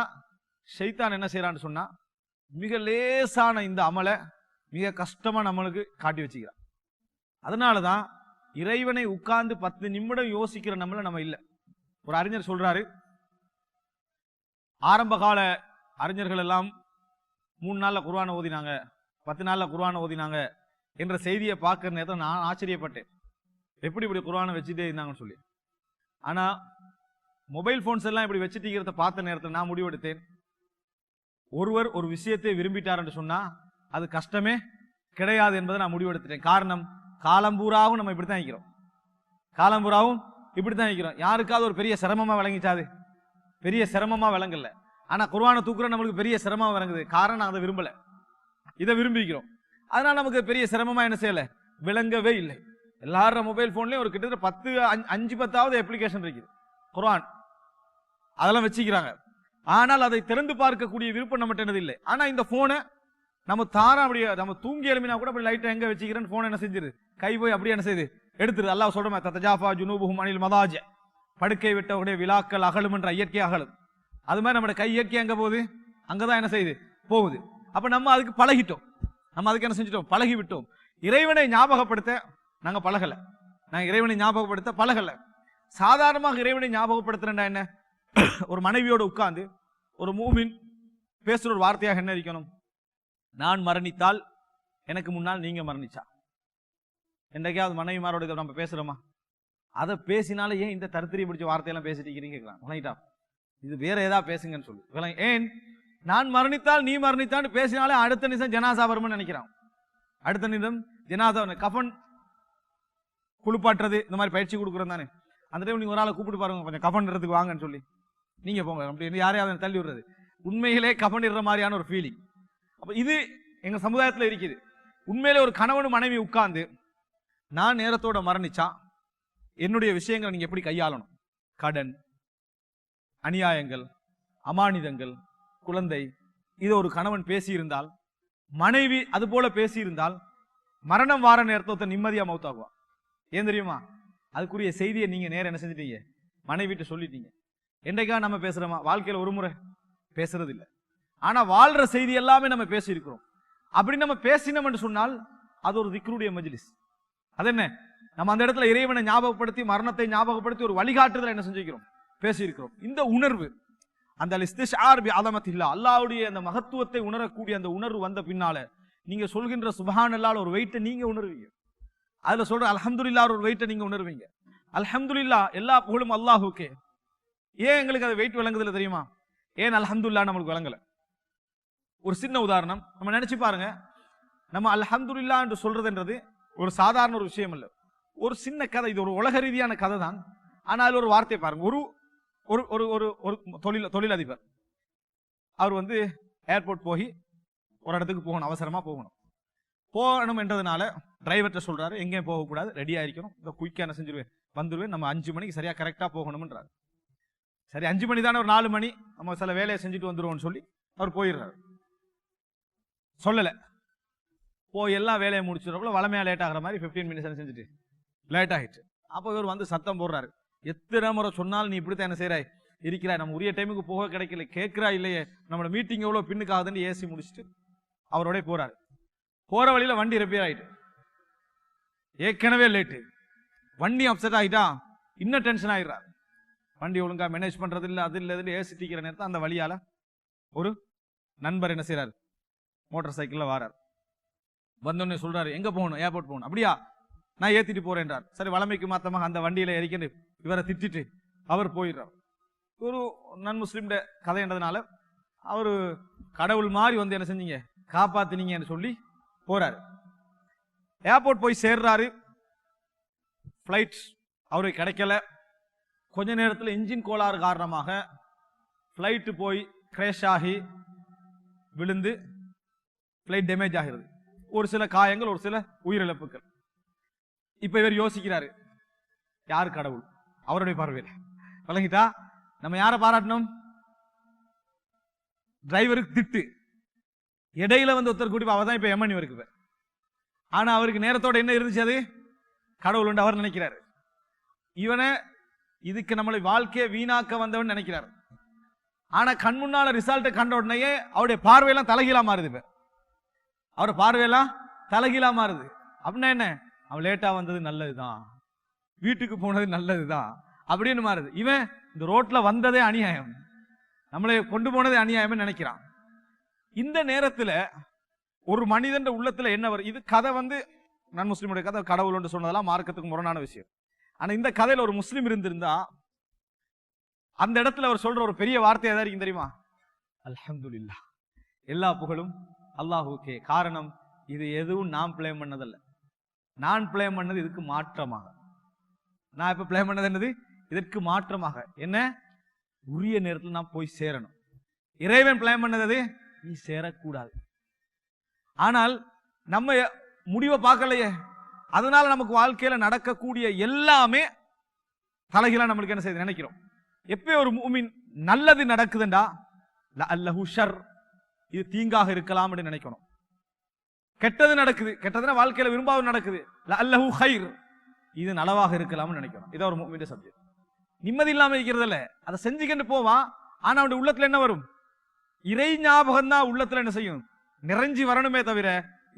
ஷைத்தான் என்ன செய்யறான்னு சொன்னா, மிக லேசான இந்த அமலை மிக கஷ்டமான அமலுக்கு காட்டி வச்சுக்கிறான். அதனாலதான் இறைவனை உட்கார்ந்து 10 நிமிடம் யோசிக்கிற நம்ம இல்ல. ஒரு அறிஞர் சொல்றாரு, ஆரம்ப கால அறிஞர்கள் எல்லாம் 3 நாள்ல குர்ஆனை ஓதினாங்க, 10 நாள்ல குர்ஆனை ஓதினாங்க என்ற செய்தியை பார்க்கிற நேரத்தில் நான் ஆச்சரியப்பட்டேன். எப்படி இப்படி குர்ஆனை வச்சுட்டே இருந்தாங்கன்னு சொல்லி. ஆனா மொபைல் போன்ஸ் எல்லாம் இப்படி வச்சுட்டீங்கிறத பார்த்த நேரத்தில் நான் முடிவெடுத்தேன், ஒருவர் ஒரு விஷயத்தை விரும்பிட்டார் என்று சொன்னா அது கஷ்டமே கிடையாது என்பதை நான் முடிவெடுத்துட்டேன். காரணம், காலம்பூராவும் நம்ம இப்படித்தான் இருக்கிறோம். காலம்பூராவும் இப்படித்தான் இருக்கிறோம். யாருக்காவது ஒரு பெரிய சிரமமா விளங்கிச்சாது? பெரிய சிரமமா விளங்கல. ஆனா குர்ஆனை தூக்குற நம்மளுக்கு பெரிய சிரமமா விளங்குது. காரணம், அதை விரும்பல, இதை விரும்பிக்கிறோம். அதனால நமக்கு பெரிய சிரமமா என்ன செய்யல, விளங்கவே இல்லை. எல்லாரும் மொபைல் போன்லயும் ஒரு கிட்டத்தட்ட 5-10 அப்ளிகேஷன் இருக்குது குர்ஆன், அதெல்லாம் வச்சுக்கிறாங்க. ஆனால் அதை திறந்து பார்க்கக்கூடிய விருப்பம் நம்மகிட்ட என்னது இல்லை. ஆனா இந்த போனை நம்ம தாரம் அப்படியே நம்ம தூங்கி எழுமினா கூட அப்படி லைட்டை எங்க வச்சுக்கிறேன்னு போனை என்ன செஞ்சிரு, கை போய் அப்படியே என்ன செய்யுது, எடுத்துருது. அல்லாஹ் சொல்றமா, தத்தஜாஃபா ஜுனூபுஹும் அனில் மதாஜ, படுக்கை விட்டவுடைய விழாக்கள் அகலும் என்ற இயற்கை அகலும். அது மாதிரி நம்ம கை இயற்கை எங்க போகுது, அங்கதான் என்ன செய்யுது, போகுது. அப்ப நம்ம அதுக்கு பழகிட்டோம், நம்ம அதுக்கு என்ன செஞ்சிட்டோம், பழகி விட்டோம். இறைவனை ஞாபகப்படுத்த நாங்க பழகல, நாங்க இறைவனை ஞாபகப்படுத்த பழகல. சாதாரணமாக இறைவனை ஞாபகப்படுத்துறா என்ன, ஒரு மனைவியோட உட்கார்ந்து ஒரு மூமின் பேசுற ஒரு வார்த்தையாக என்ன இருக்கணும், நான் மரணித்தால் எனக்கு முன்னால் நீங்க மரணிச்சா. என்றைக்காவது மனைவிமாரோட நம்ம பேசுறோமா? அதை பேசினாலே ஏன் இந்த தருத்திரியை பிடிச்ச வார்த்தையெல்லாம் பேசிட்டு இருக்கிறீங்க கேட்கலாம். இது வேற ஏதாவது பேசுங்கன்னு சொல்லு. ஏன் நான் மரணித்தால் நீ மரணித்தான்னு பேசினாலே அடுத்த நிமிஷம் ஜனாசா வரும்னு நினைக்கிறான். அடுத்த நிமிஷம் ஜனாசா, கஃபன் குளிப்பாட்டுறது இந்த மாதிரி பயிற்சி கொடுக்குறோம் தானே. அந்த டைம் நீங்க ஒரு ஆளை கூப்பிட்டு பாருங்க, கொஞ்சம் கஃபன் இடத்துக்கு வாங்கன்னு சொல்லி நீங்க போங்க அப்படின்னு யாரையாவது தள்ளி விடுறது உண்மையிலே கஃபன் இடுற மாதிரியான ஒரு ஃபீலிங். அப்ப இது எங்க சமுதாயத்தில் இருக்குது. உண்மையிலே ஒரு கணவன் மனைவி உட்கார்ந்து நான் நேரத்தோட மரணிச்சா என்னுடைய விஷயங்களை நீங்க எப்படி கையாளணும், கடன், அநியாயங்கள், அமானிதங்கள், குழந்தை, இதை ஒரு கணவன் பேசியிருந்தால், மனைவி அது போல பேசியிருந்தால், மரணம் வார நேரத்தை நிம்மதியா மௌத்தாகுவா. ஏன் தெரியுமா? அதுக்குரிய செய்தியை நீங்க நேரம் என்ன செஞ்சிட்டீங்க, மனைவிட்ட சொல்லிட்டீங்க. என்றைக்கா நம்ம பேசுறோமா? வாழ்க்கையில ஒரு முறை பேசுறது இல்லை. ஆனா வாழ்ற செய்தி எல்லாமே நம்ம பேசியிருக்கிறோம். அப்படி நம்ம பேசினோம் என்று சொன்னால் அது ஒரு திக்ருடைய மஜ்லிஸ். அது என்ன, நம்ம அந்த இடத்துல இறைவனை ஞாபகப்படுத்தி, மரணத்தை ஞாபகப்படுத்தி ஒரு வழிகாட்டுதல் என்ன செஞ்சிருக்கிறோம், பேசியிருக்கிறோம். இந்த உணர்வு, அந்த இஸ்திஷார் பி அலமத்தில்லா, அல்லாஹ்வுடைய அந்த மகத்துவத்தை உணரக்கூடிய அந்த உணர்வு வந்த பின்னால நீங்க சொல்கின்ற சுப்ஹானல்லாஹ் ஒரு வெயிட்டை நீங்க உணர்வீங்க. அதுல சொல்ற அல்ஹம்துலில்லாஹ் ஒரு வெயிட்டை நீங்க உணர்வீங்க. அல்ஹம்துலில்லாஹ், எல்லா புகழும் அல்லாஹ்வுக்கே. ஏன் எங்களுக்கு அது வெயிட் விளங்குதுல தெரியுமா? ஏன் அல்ஹம்துலில்லாஹ் நம்மளுக்கு விளங்கல? ஒரு சின்ன உதாரணம் நம்ம நினைச்சு பாருங்க. நம்ம அல்ஹம்துலில்லாஹ் என்று சொல்றதுன்றது ஒரு சாதாரண ஒரு விஷயம் இல்ல, ஒரு சின்ன கதை. இது ஒரு உலக ரீதியான கதை தான். ஆனா அதுல ஒரு வார்த்தை பாருங்க. ஒரு ஒரு ஒரு ஒரு ஒரு தொழிலதிபர், அவர் வந்து ஏர்போர்ட் போய் ஒரு இடத்துக்கு போகணும், அவசரமா போகணும் என்றதுனால டிரைவர்கிட்ட சொல்றாரு, எங்கேயும் போகக்கூடாது, ரெடியா இருக்கணும், இந்த குயிக்கா என்ன செஞ்சிருவேன், வந்துருவேன், நம்ம 5 மணிக்கு சரியா கரெக்டா போகணும்ன்றாரு. சரி 5 மணி தானே, ஒரு 4 மணி நம்ம சில வேலையை செஞ்சுட்டு வந்துருவோம்னு சொல்லி அவர் போயிடுறாரு. சொல்லல, போய் எல்லாம் வேலையை முடிச்சிடறப்பல வளமையா லேட் ஆகிற மாதிரி 15 மினிட்ஸ் செஞ்சுட்டு லேட் ஆகிட்டு. அப்போ இவர் வந்து சத்தம் போடுறாரு, எத்தனை முறை சொன்னாலும் நீ இப்படித்தான் என்ன செய்யறாய் இருக்கிறாய், நம்ம உரிய டைமுக்கு போக கிடைக்கல, கேட்கிறா இல்லையே, நம்மளோட மீட்டிங் எவ்வளவு பின்னுக்கு ஆகுதுன்னு ஏசி முடிச்சுட்டு அவரோட போறாரு. போற வழியில வண்டி ரிப்பேர் ஆயிட்டு, ஏற்கனவே லேட்டு, வண்டி அப்செட் ஆகிட்டா இன்னும் டென்ஷன் ஆயிடுறாரு. வண்டி ஒழுங்கா மேனேஜ் பண்றது இல்லை, அது இல்லை, இதுல ஏசி டிக்கிற நேரத்தை அந்த வழியால ஒரு நண்பர் என்ன செய்யறாரு, மோட்டார் சைக்கிள்ல வாரார். வந்தோடனே சொல்றாரு, எங்க போகணும், ஏர்போர்ட் போகணும். அப்படியா, நான் ஏத்திட்டு போறேன்றார். சரி, வளமைக்கு மாத்தமாக அந்த வண்டியில இறக்கிட்டு இவரை திட்டிட்டு அவர் போயிடுறார். ஒரு நன் முஸ்லிம் கதைன்றதுனால அவரு கடவுள் மாதிரி வந்து என்ன செஞ்சீங்க, காப்பாத்தினீங்கன்னு சொல்லி போறாரு. ஏர்போர்ட் போய் சேர்றாரு. பிளைட் அவருக்கு கிடைக்கல. கொஞ்ச நேரத்தில் இன்ஜின் கோளாறு காரணமாக பிளைட் போய் கிரேஷ் ஆகி விழுந்து பிளைட் டேமேஜ் ஆகிறது. ஒரு சில காயங்கள், ஒரு சில உயிரிழப்புகள். இப்ப இவர் யோசிக்கிறாரு, யார் கடவுள், அவருடைய பார்வையில் விளங்கிட்டா. நம்ம யாரை பாராட்டணும், டிரைவருக்கு திட்டு, இடையில வந்து ஒருத்தர் கூட்டி அவதான் இப்ப எமன் இவருக்கு. ஆனா அவருக்கு நேரத்தோட என்ன இருந்துச்சு, அது கடவுள் அவர் நினைக்கிறாரு. இவனை இதுக்கு நம்மளை வாழ்க்கையை வீணாக்க வந்தவன் நினைக்கிறார். ஆனா கண் முன்னால ரிசல்ட்டை கண்ட உடனேயே அவருடைய பார்வையெல்லாம் தலைகீழா மாறுது. இப்ப அவருடைய பார்வையெல்லாம் தலைகீழா மாறுது. அப்படின்னா என்ன, அவன் லேட்டா வந்தது நல்லதுதான், வீட்டுக்கு போனது நல்லதுதான் அப்படின்னு மாறுது. இவன் இந்த ரோட்ல வந்ததே அநியாயம், நம்மளை கொண்டு போனதே அநியாயம் நினைக்கிறான். இந்த நேரத்துல ஒரு மனிதன் உள்ளத்துல என்ன வரும்? இது கதை நான் முஸ்லீமுடைய கதை, கடவுள் என்று சொன்னதெல்லாம் மார்க்கத்துக்கு முரணான விஷயம். ஆனா இந்த கதையில ஒரு முஸ்லீம் இருந்திருந்தா அந்த இடத்துல அவர் சொல்ற ஒரு பெரிய வார்த்தை எதா இருக்கும் தெரியுமா? அல்ஹம்துலில்லாஹ், எல்லா புகழும் அல்லாஹுக்கே. காரணம், இது எதுவும் நான் பிளேம் பண்ணதல்ல, நான் பிளேம் பண்ணது இதுக்கு மாற்றமாக. நான் இப்ப பிளேம் பண்ணது என்னது? இதற்கு மாற்றமாக. என்ன? உரிய நேரத்தில் நான் போய் சேரணும். இறைவன் பிளேம் பண்ணது நீ சேரக்கூடாது. ஆனால் நம்ம முடிவை பார்க்கலையே, அதனால நமக்கு வாழ்க்கையில நடக்கக்கூடிய எல்லாமே தலைகீழா நம்மளுக்கு என்ன செய்து நினைக்கிறோம். எப்ப ஒரு முஃமின் நல்லது நடக்குதுண்டா லஅல்லஹு ஷர், இது தீங்காக இருக்கலாம் என்று நினைக்கணும். கெட்டது நடக்குது, கெட்டதுனா வாழ்க்கையில விரும்பாவது நடக்குது, லஅல்லஹு கைர், இது நலவாக இருக்கலாம்னு நினைக்கணும். இதான் ஒரு முஃமினுடைய சப்ஜெக்ட். நிம்மதி இல்லாம இருக்கிறது இல்ல, அதை செஞ்சுக்கிட்டு போவான். ஆனா அவனுடைய உள்ளத்துல என்ன வரும்? இறை ஞாபகம் தான் உள்ளத்துல என்ன செய்யும்? நிறைஞ்சி வரணுமே தவிர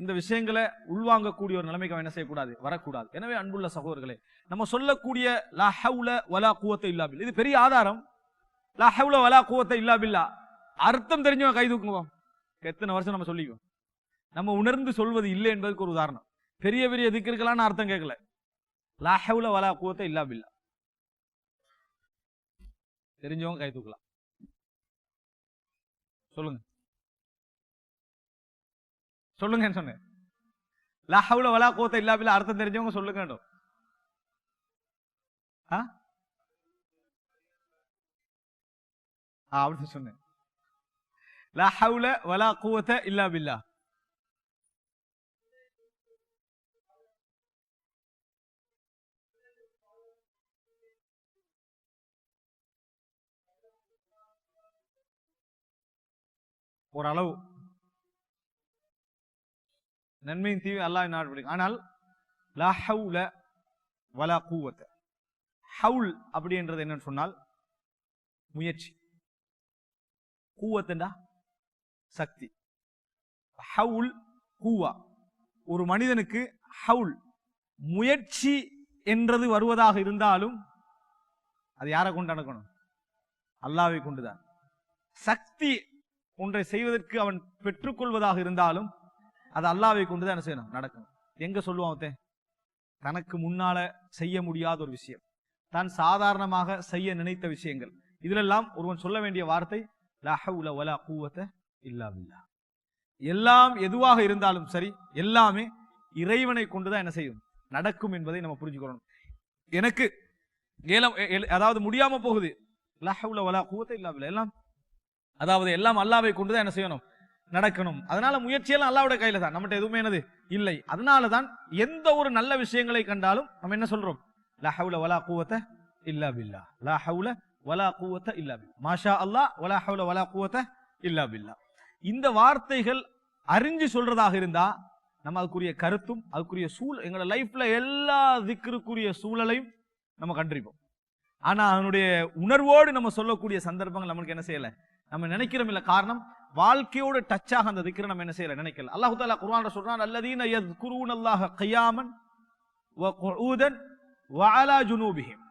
இந்த விஷயங்களை உள்வாங்கக்கூடிய ஒரு நிலைமைக்கு என்ன செய்யக்கூடாது, வரக்கூடாது. எனவே அன்புள்ள சகோதரர்களே, நம்ம சொல்லக்கூடிய லா ஹவுல வலா குவத்த இல்லா பில்லா, இது பெரிய ஆதாரம். லா ஹவுல வலா குவத்த இல்லா பில்லா அர்த்தம் தெரிஞ்சவன் கை தூக்குவோம். எத்தனை வருஷம் நம்ம சொல்லிக்குவோம், நம்ம உணர்ந்து சொல்வது இல்லை என்பதற்கு ஒரு உதாரணம். பெரிய பெரிய திக்ருக்கெல்லாம் அர்த்தம் கேட்கல. லா ஹவுல வலா குவத்த இல்லா பில்லா தெரிஞ்சவங்க கை தூக்கலாம். சொல்லுங்க சொல்லுங்க சொன்னேன். லா ஹவுல வலா குவத்த இல்லா பில்லா அர்த்தம் தெரிஞ்சவங்க சொல்லுங்க. அப்படின்னு சொன்னேன். லா ஹவுல வலா குவத்த இல்லா பில்லா. ஒரு அளவு நன்மையின் தீவி அல்லாஹ் நாடு. ஆனால் லா ஹவுல வலா குவத்த, ஹவுல் அப்படின்றது என்னன்னு சொன்னால் முயற்சி, கூவத்தண்டா சக்தி. ஹவுல் கூவா. ஒரு மனிதனுக்கு ஹவுல் முயற்சி என்றது வருவதாக இருந்தாலும் அது யாரை கொண்டு நடக்கணும்? அல்லாஹ்வை கொண்டுதான். சக்தி ஒன்றை செய்வதற்கு அவன் பெற்றுக்கொள்வதாக இருந்தாலும் அது அல்லாஹ்வை கொண்டுதான் என்ன செய்யணும், நடக்கணும். எங்க சொல்லுவான்? தனக்கு முன்னால செய்ய முடியாத ஒரு விஷயம், தான் சாதாரணமாக செய்ய நினைத்த விஷயங்கள், இதிலெல்லாம் ஒருவன் சொல்ல வேண்டிய வார்த்தை லா ஹவுல வலா குவத்த இல்லா பில்லாஹ். எல்லாம் எதுவாக இருந்தாலும் சரி, எல்லாமே இறைவனை கொண்டுதான் என்ன செய்யும், நடக்கும் என்பதை நம்ம புரிஞ்சுக்கணும். எனக்கு அதாவது முடியாம போகுது, லா ஹவுல வலா குவத்த இல்லா பில்லாஹ், எல்லாம் அதாவது எல்லாம் அல்லாஹ்வை கொண்டுதான் என்ன செய்யணும், நடக்கணும். அதனால முயற்சியெல்லாம் அல்லாஹ்வுடைய கையில தான், நம்மகிட்ட எதுவுமே என்னது இல்லை. அதனாலதான் எந்த ஒரு நல்ல விஷயங்களை கண்டாலும் நம்ம என்ன சொல்றோம்? லா ஹவுல வலா குவத்த இல்லா பில்லாஹ், லா ஹவுல வலா குவத்த இல்லா பில்லாஹ், மாஷா அல்லாஹ் வலா ஹவுல வலா குவத்த இல்லா பில்லாஹ். இந்த வார்த்தைகள் அறிஞ்சு சொல்றதாக இருந்தா நம்ம அதுக்குரிய கருத்தும் அதுக்குரிய எங்களோட லைஃப்ல எல்லா திக்ருக்குரிய சூழலையும் நம்ம கண்டிருப்போம். ஆனா அதனுடைய உணர்வோடு நம்ம சொல்லக்கூடிய சந்தர்ப்பங்கள் நம்மளுக்கு என்ன செய்யல, நம்ம நினைக்கிறோம் இல்ல. காரணம், வாழ்க்கையோட டச்சாக அந்த திக்ரை நம்ம என்ன செய்யல, நினைக்கல. அல்லாஹ் தஆலா குர்ஆன்ல சொல்றான், அல்லதீன யذ்குரூனல்லாஹ கியாமன் வ குஊதன் வ அலா ஜுனூபிஹிம்.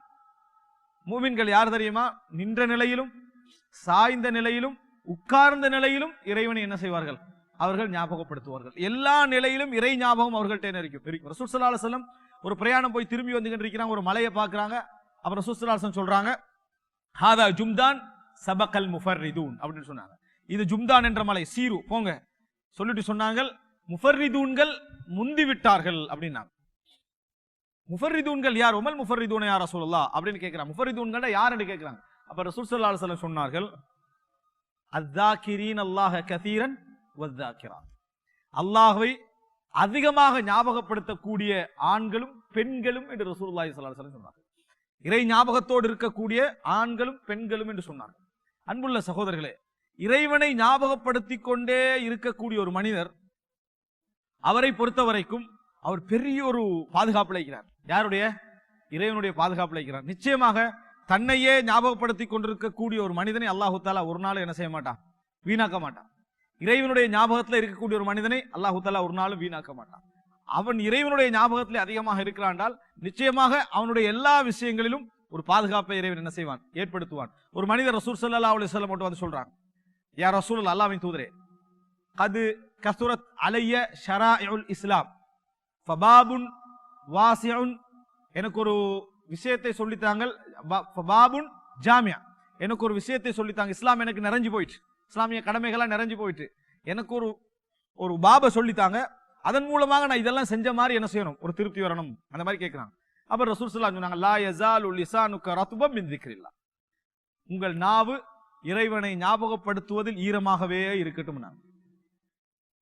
மூமின்கள் யார் தெரியுமா? நின்ற நிலையிலும் சாய்ந்த நிலையிலும் உட்கார்ந்த நிலையிலும் இறைவனை என்ன செய்வார்கள்? அவர்கள் ஞாபகப்படுத்துவார்கள். எல்லா நிலையிலும் இறை ஞாபகம் அவர்கள்ட்ட இருக்கும். ரசூல் ஸல்லல்லாஹு அலைஹி வஸல்லம் ஒரு பிரயாணம் போய் திரும்பி வந்துகிட்டு இருக்கிறாங்க, ஒரு மலையை பார்க்கறாங்க. அப்புறம் ரசூல் ஸல்லல்லாஹு அலைஹி வஸல்லம் சொல்றாங்க, ஹாதா ஜும்தான் சபகல் முஃபர்ரிதூன் அப்படின்னு சொன்னாங்க. இது ஜும்தான் என்ற மலை, சீரு போங்க சொல்லிட்டு சொன்னாங்க, முஃபர்ரிதூன்கள் முந்தி விட்டார்கள் அப்படின்னாங்க. முஃபர்ரிதூன்கள் யார்? உமல் முஃபர்ரிதூன யா ரசூலுல்லாஹ் அப்படின்னு கேட்கிறாங்க. முஃபர்ரிதூன்கள் யாருன்னு கேட்கிறாங்க. அப்ப ரசூல் ஸல்லல்லாஹு அலைஹி வஸல்லம் சொன்னார்கள், அஸ்ஸாகிரீன் அல்லாஹ கதீரன் வஸ்ஸாகிராத், அல்லாஹ்வை அதிகமாக ஞாபகப்படுத்தக்கூடிய ஆண்களும் பெண்களும் என்று ரசூலுல்லாஹி ஸல்லல்லாஹு அலைஹி வஸல்லம் சொன்னார்கள். இறை ஞாபகத்தோடு இருக்கக்கூடிய ஆண்களும் பெண்களும் என்று சொன்னார்கள். அன்புள்ள சகோதரர்களே, இறைவனை ஞாபகப்படுத்தி கொண்டே இருக்கக்கூடிய ஒரு மனிதர், அவரை பொறுத்த வரைக்கும் அவர் பெரிய ஒரு பாதுகாப்பு அளிக்கிறார். யாருடைய? இறைவனுடைய பாதுகாப்பு அளிக்கிறார். நிச்சயமாக தன்னையே ஞாபகப்படுத்தி கொண்டிருக்கக்கூடிய ஒரு மனிதனை அல்லாஹு தஆலா ஒரு நாள் என்ன செய்ய மாட்டான், வீணாக்க மாட்டான். இறைவனுடைய ஞாபகத்தில் இருக்கக்கூடிய ஒரு மனிதனை அல்லாஹு தஆலா ஒரு நாளும் வீணாக்க மாட்டான். அவன் இறைவனுடைய ஞாபகத்திலே அதிகமாக இருக்கிறான்டால் நிச்சயமாக அவனுடைய எல்லா விஷயங்களிலும் ஒரு பாதுகாப்பை இறைவன் என்ன செய்வான், ஏற்படுத்துவான். ஒரு மனிதர் ரசூல் ஸல்லல்லாஹு அலைஹி வஸல்லம் மட்டும் வந்து சொல்றாங்க, யா ரசூல் அல்லாஹ்வின் தூதரே, கது கஸுரத் அலைய ஷராஇஉல் இஸ்லாம் ஃபபாபுன் வாசிஉன், எனக்கு ஒரு விஷயத்தை சொல்லித்தாங்க, ஃபபாபுன் ஜாமியா, எனக்கு ஒரு விஷயத்தை சொல்லித்தாங்க. இஸ்லாம் எனக்கு நிறைஞ்சு போயிட்டு, இஸ்லாமிய கடமைகள்லாம் நிறைஞ்சு போயிட்டு, எனக்கு ஒரு பாபை சொல்லித்தாங்க, அதன் மூலமாக நான் இதெல்லாம் செஞ்ச மாதிரி என்ன செய்யணும், ஒரு திருப்தி வரணும், அந்த மாதிரி கேட்கிறாங்க. அப்ப ரசூல் ஸல்லல்லாஹு அலைஹி வஸல்லம் சொன்னாங்க, லா யஸாலு லிசானுக ரத்பம் மின் திக்ரில்லாஹ், உங்கள் நாவு இறைவனை ஞாபகப்படுத்துவதில் ஈரமாகவே இருக்கட்டும்.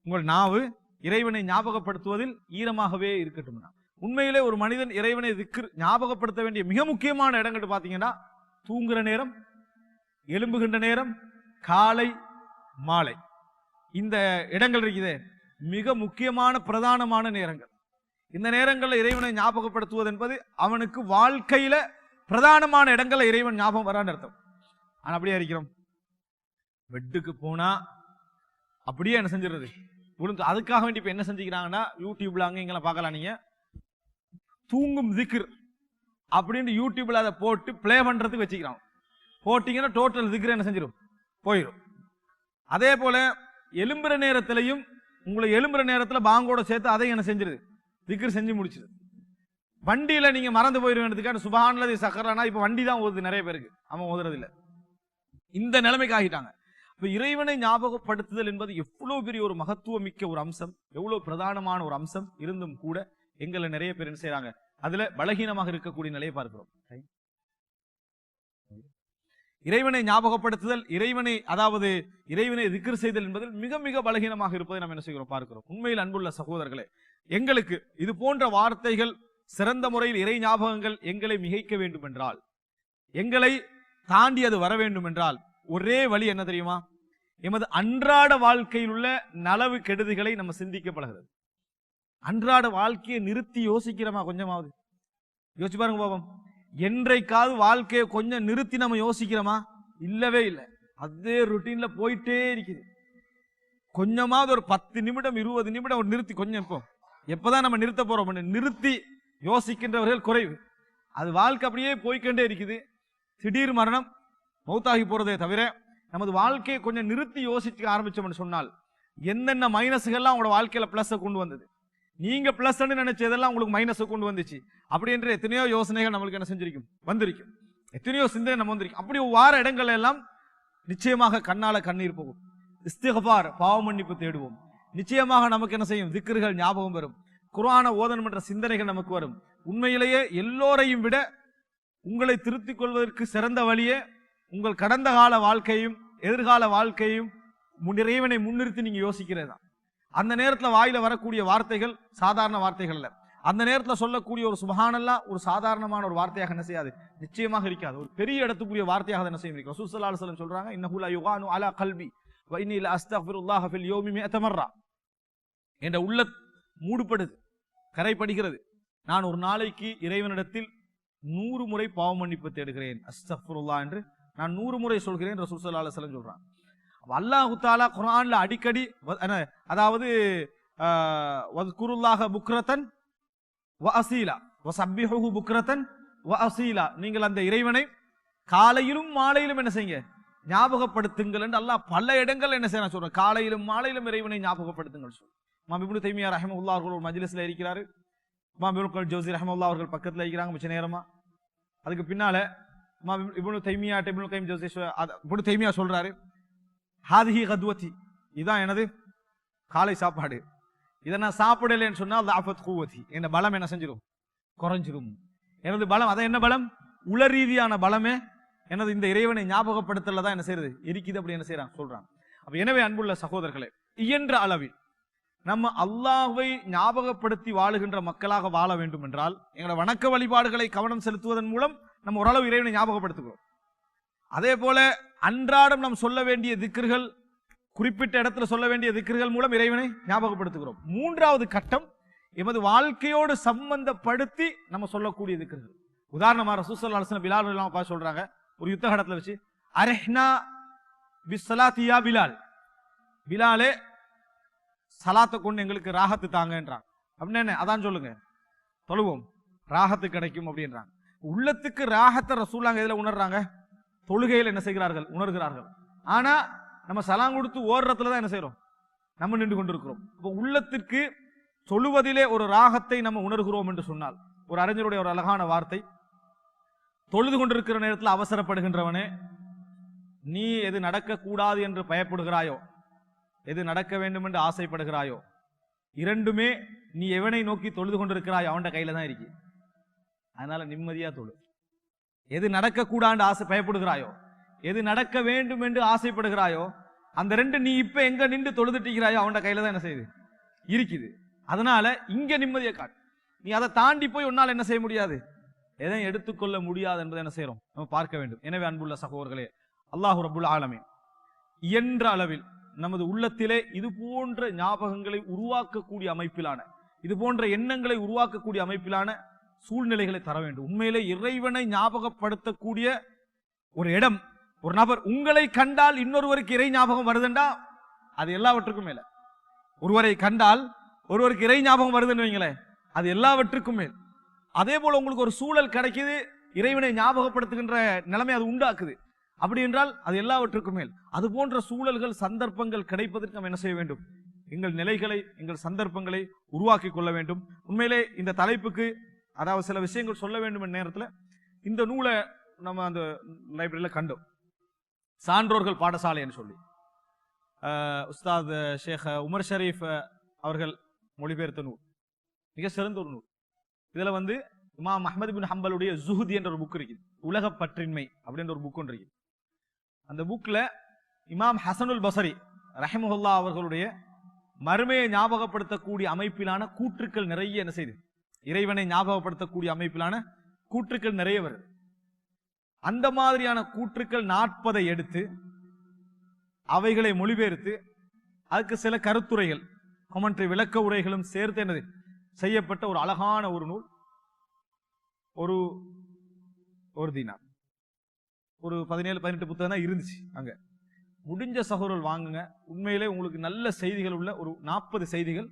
உங்கள் நாவு இறைவனை ஞாபகப்படுத்துவதில் ஈரமாகவே இருக்கட்டும். உண்மையிலே ஒரு மனிதன் இறைவனை ஞாபகப்படுத்த வேண்டிய மிக முக்கியமான இடங்கள் பாத்தீங்கன்னா, தூங்குற நேரம், எழும்புகின்ற நேரம், காலை மாலை, இந்த இடங்கள் இருக்குதே மிக முக்கியமான பிரதானமான நேரங்கள். இந்த நேரங்களில் இறைவனை ஞாபகப்படுத்துவது என்பது அவனுக்கு வாழ்க்கையில பிரதானமான இடங்கள்ல இறைவன் ஞாபகம் வரான்னு அர்த்தம். ஆனா அப்படியே இருக்கிறோம், பெட்டுக்கு போனா அப்படியே என்ன செஞ்சிருது விழுந்து. அதுக்காக வேண்டி இப்ப என்ன செஞ்சுக்கிறாங்கன்னா, யூடியூப்ல அங்க இங்கெல்லாம் பார்க்கலாம், நீங்க தூங்கும் திக்ர் அப்படின்னு யூடியூப்ல அதை போட்டு பிளே பண்றதுக்கு வச்சுக்கிறாங்க. போட்டீங்கன்னா டோட்டல் திக்ர் என்ன செஞ்சிடும், போயிடும். அதே போல எலும்புற நேரத்திலையும் உங்களை எழும்புற நேரத்தில் பாங்கோட சேர்த்து அதை என்ன செஞ்சிருது, திக்ர் செஞ்சு முடிச்சிருது. வண்டியில நீங்க மறந்து போயிருவேன், சுபஹானல்லாஹி சக்கரானா இப்ப வண்டி தான் ஓதுது நிறைய பேருக்கு, அவன் ஓதுறது இல்ல. இந்த நிலைமைக்கு ஆகிட்டாங்க. இப்ப இறைவனை ஞாபகப்படுத்துதல் என்பது எவ்வளவு பெரிய ஒரு மகத்துவம் மிக்க ஒரு அம்சம், எவ்வளவு பிரதானமான ஒரு அம்சம் இருந்தும் கூட எங்களை நிறைய பேர் என்ன செய்யறாங்க, அதுல பலகீனமாக இருக்கக்கூடிய நிலையை பார்க்கிறோம். இறைவனை ஞாபகப்படுத்துதல், இறைவனை திக்ர் செய்தல் என்பதில் மிக மிக பலகீனமாக இருப்பதை நாம் என்ன செய்கிறோம், பார்க்கிறோம். உண்மையில் அன்புள்ள சகோதரர்களே, எங்களுக்கு இது போன்ற வார்த்தைகள், சிறந்த முறையில் இறை ஞாபகங்கள் எங்களை மிகைக்க வேண்டும் என்றால், எங்களை தாண்டி அது வர வேண்டும் என்றால், ஒரே வழி என்ன தெரியுமா, எமது அன்றாட வாழ்க்கையில் உள்ள நலவு கெடுதிகளை நம்ம சிந்திக்க பழகிறது. அன்றாட வாழ்க்கையை நிறுத்தி யோசிக்கிறோமா? கொஞ்சமாவது யோசிச்சு பாருங்க பாவம். என்றைக்காவது வாழ்க்கையை கொஞ்சம் நிறுத்தி நம்ம யோசிக்கிறோமா? இல்லவே இல்லை. அதே ருட்டீன்ல போயிட்டே இருக்குது. கொஞ்சமாவது ஒரு 10 நிமிடம் 20 நிமிடம் ஒரு நிறுத்தி, கொஞ்சம் எப்பதான் நம்ம நிறுத்த போறோம், நிறுத்தி யோசிக்கின்றவர்கள் குறைவு. அது வாழ்க்கை அப்படியே போய்கொண்டே இருக்குது. திடீர் மரணம், மௌத்தாகி போறதே தவிர நமது வாழ்க்கையை கொஞ்சம் நிறுத்தி யோசிக்க ஆரம்பிச்சோம்னு சொன்னால், என்னென்ன மைனஸ்கள்லாம் உங்களோட வாழ்க்கையில பிளஸ் கொண்டு வந்தது, நீங்க பிளஸ் நினைச்சதெல்லாம் உங்களுக்கு மைனஸ் கொண்டு வந்துச்சு, அப்படி என்ற எத்தனையோ யோசனைகள் நம்மளுக்கு என்ன செஞ்சிருக்கும், வந்திருக்கும். எத்தனையோ சிந்தனை நம்ம வந்திருக்கும். அப்படி வார இடங்கள் எல்லாம் நிச்சயமாக கண்ணால கண்ணீர் போகும். இஸ்திக்ஃபார், பாவ மன்னிப்பு தேடுவோம். நிச்சயமாக நமக்கு என்ன செய்யும், திக்ர்கள் ஞாபகம் வரும். குர்ஆனை ஓதணும் என்ற சிந்தனைகள் நமக்கு வரும். உண்மையிலேயே எல்லோரையும் விட உங்களை திருத்திக் கொள்வதற்கு சிறந்த வழியே உங்கள் கடந்த கால வாழ்க்கையும் எதிர்கால வாழ்க்கையும் இறைவனை முன்னிறுத்தி நீங்க யோசிக்கிறது தான். அந்த நேரத்தில் வாயில வரக்கூடிய வார்த்தைகள் சாதாரண வார்த்தைகள் அல்ல. அந்த நேரத்தில் சொல்லக்கூடிய ஒரு சுப்ஹானல்லாஹ் ஒரு சாதாரணமான ஒரு வார்த்தையாக என்ன செய்யாது, நிச்சயமாக இருக்காது. ஒரு பெரிய இடத்துக்குரிய வார்த்தையாக என்ன செய்யும். ரசூல் ஸல்லல்லாஹு அலைஹி வஸல்லம் சொல்றாங்க, இன்னஹு லா யுகானு அலா கல்பி வ இன்னி லா அஸ்தக்ஃபிருல்லாஹ ஃபில் யௌமி 100 மர்ரா. என்ற உள்ள மூடுபடுது, கரைப்படுகிறது. நான் ஒரு நாளைக்கு இறைவனிடத்தில் 100 முறை பாவ மன்னிப்பு தேடுகிறேன், அஸ்தக்ஃபிருல்லாஹ் என்று நான் 100 முறை சொல்கிறேன் ரசூல் ஸல்லல்லாஹு அலைஹி வஸல்லம் சொல்றாங்க. அல்லாஹ் தஆலா குர்ஆன்ல அடிக்கடி, அதாவது வஸ்குருல்லாஹ புக்ரதன் வ அஸீலா வஸப்பிஹுஹு புக்ரதன் வ அஸீலா, நீங்கள் அந்த இறைவனை காலையிலும் மாலையிலும் என்ன செய்யுங்க, ஞாபகப்படுத்துங்கள் என்று அல்லாஹ் பல இடங்கள் என்ன செய்ய சொல்றாங்க. காலையிலும் மாலையிலும் இறைவனை ஞாபகப்படுத்துங்கள் சொல்றாங்க. இமாம் இப்னு தைமியா ரஹ்மத்துல்லாஹி அவர்கள் ஒரு மஜ்லிஸ்ல இருக்கிறாரு. இமாம் இப்னு ஜௌஸி ரஹ்மத்துல்லாஹி அவர்கள் பக்கத்துல இருக்கிறாங்க மிச்ச நேரமா. அதுக்கு பின்னால இமாம் இப்னு தைமியா சொல்றாரு, ஹாதிஹி கத்வதி, இதான் எனது காலை சாப்பாடு, இதை நான் சாப்பிடலைன்னு சொன்னால் லாஃபத் குவதி, என் பலம் என்ன செஞ்சிடும், குறைஞ்சிரும். எனது பலம், அதான் என்ன பலம், உள ரீதியான பலமே எனது இந்த இறைவனை ஞாபகப்படுத்தல தான் என்ன செய்யறது இருக்குது, அப்படி என்ன செய்யறாங்க சொல்றாங்க. அப்ப எனவே அன்புள்ள சகோதரர்களே, இயன்ற அளவில் நம்ம அல்லாஹ்வை ஞாபகப்படுத்தி வாழுகின்ற மக்களாக வாழ வேண்டும் என்றால், எங்களோட வணக்க வழிபாடுகளை கவனம் செலுத்துவதன் மூலம் நம்ம ஓரளவு இறைவனை ஞாபகப்படுத்துகிறோம். அதே போல அன்றாடம் நாம் சொல்ல வேண்டிய திக்ர்கள், குறிப்பிட்ட இடத்துல சொல்ல வேண்டிய திக்ர்கள் மூலம் இறைவனை ஞாபகப்படுத்துகிறோம். மூன்றாவது கட்டம் எமது வாழ்க்கையோடு சம்பந்தப்படுத்தி நம்ம சொல்லக்கூடிய திக்ர்கள். உதாரணமா ரசூல் ஸல்லல்லாஹு அலைஹி வஸல்லம் பிலால் ரலியல்லாஹு அன்ஹு சொல்றாங்க, ஒரு யுத்த கடத்துல வச்சு, அரஹ்னா பிஸ்ஸலாத்தி யா பிலால், பிலாலே சலாத்தை கொண்டு எங்களுக்கு ராகத்து தாங்கன்றாங்க. அப்படின்னு என்ன அதான் சொல்லுங்க, தொழுவோம் ராகத்து கிடைக்கும் அப்படின்றாங்க. உள்ளத்துக்கு ராகத்தை ரசூலுல்லாஹ் எதுல உணர்றாங்க? தொழுகையில் என்ன செய்கிறார்கள்? உணர்கிறார்கள். ஆனா நம்ம சலாம் கொடுத்து ஓடுறதுல தான் என்ன செய்யறோம்? நம்ம நின்று கொண்டிருக்கிறோம். இப்போ உள்ளத்திற்கு தொழுவதிலே ஒரு ராகத்தை நம்ம உணர்கிறோம் என்று சொன்னால், ஒரு அறிஞருடைய ஒரு அழகான வார்த்தை, தொழுது கொண்டிருக்கிற நேரத்தில் அவசரப்படுகின்றவனே, நீ எது நடக்கக்கூடாது என்று பயப்படுகிறாயோ, எது நடக்க வேண்டும் என்று ஆசைப்படுகிறாயோ, இரண்டுமே நீ எவனை நோக்கி தொழுது கொண்டிருக்கிறாயோ அவன் கையில தான் இருக்கு. அதனால நிம்மதியா தொழு. எது நடக்கக்கூடாது ஆசை பயப்படுகிறாயோ, எது நடக்க வேண்டும் என்று ஆசைப்படுகிறாயோ, அந்த ரெண்டு நீ இப்ப எங்க நின்று தொழுதுட்டிக்கிறாயோ அவன் கையில தான் என்ன செய்யுது? இருக்குது. அதனால இங்க நிம்மதியை காட்டு. நீ அதை தாண்டி போய் உன்னால் என்ன செய்ய முடியாது, எதையும் எடுத்துக்கொள்ள முடியாது என்பதை என்ன செய்யறோம் நம்ம பார்க்க வேண்டும். எனவே அன்புள்ள சகோதரர்களே, அல்லாஹ் ரப்புல் ஆலமீன் இயன்ற அளவில் நமது உள்ளத்திலே இது போன்ற ஞாபகங்களை உருவாக்கக்கூடிய அமைப்பிலான, இது போன்ற எண்ணங்களை உருவாக்கக்கூடிய அமைப்பிலான சூழ்நிலைகளை தர வேண்டும். உண்மையிலே இறைவனை ஞாபகப்படுத்தக்கூடிய ஒரு இடம், ஒரு நபர் உங்களை கண்டால் இன்னொருவருக்கு இறை ஞாபகம் வருதுண்டா அது எல்லாவற்றுக்கும் மேல. ஒருவரை கண்டால் ஒருவருக்கு இறை ஞாபகம் வருதுன்னு வைங்களேன், அது எல்லாவற்றுக்கும் மேல். அதே போல உங்களுக்கு ஒரு சூழல் கிடைக்குது, இறைவனை ஞாபகப்படுத்துகின்ற நிலைமை அது உண்டாக்குது, அப்படி என்றால் அது எல்லாவற்றுக்கும் மேல். அது போன்ற சூழல்கள் சந்தர்ப்பங்கள் கிடைப்பதற்கு நம்ம என்ன செய்ய வேண்டும்? எங்கள் நிலைகளை, எங்கள் சந்தர்ப்பங்களை உருவாக்கி கொள்ள வேண்டும். உண்மையிலே இந்த தலைப்புக்கு அதாவது சில விஷயங்கள் சொல்ல வேண்டும் என்ற நேரத்தில் இந்த நூலை நம்ம அந்த லைப்ரரியில் கண்டோம், சான்றோர்கள் பாடசாலைன்னு சொல்லி உஸ்தாத் ஷேக் உமர் ஷரீஃப் அவர்கள் மொழிபெயர்த்த நூல், மிக சிறந்த ஒரு நூல். இதுல வந்து இமாம் அஹ்மது பின் ஹம்பலுடைய ஜுஹுத் என்ற ஒரு புக் இருக்குது, உலக பற்றின்மை அப்படின்ற ஒரு புக் ஒன்று இருக்கு. அந்த புக்ல இமாம் ஹசனுல் பஸரி ரஹிமஹுல்லா அவர்களுடைய மறுமையை ஞாபகப்படுத்தக்கூடிய அமைப்பிலான கூற்றுக்கள் நிறைய என்ன செய்து, இறைவனை ஞாபகப்படுத்தக்கூடிய அமைப்பிலான கூற்றுக்கள் நிறைய வருது. அந்த மாதிரியான கூற்றுக்கள் 40 எடுத்து அவைகளை மொழிபெயர்த்து அதுக்கு சில கருத்துரைகள், கமெண்ட்ரி, விளக்க உரைகளும் சேர்த்து என்னது செய்யப்பட்ட ஒரு அழகான ஒரு நூல். ஒரு தீனார் ஒரு 17-18 புத்தகம் தான் இருந்துச்சு. அங்க முடிஞ்ச சகோதரர்கள் வாங்குங்க. உண்மையிலே உங்களுக்கு நல்ல செய்திகள் உள்ள ஒரு 40 செய்திகள்,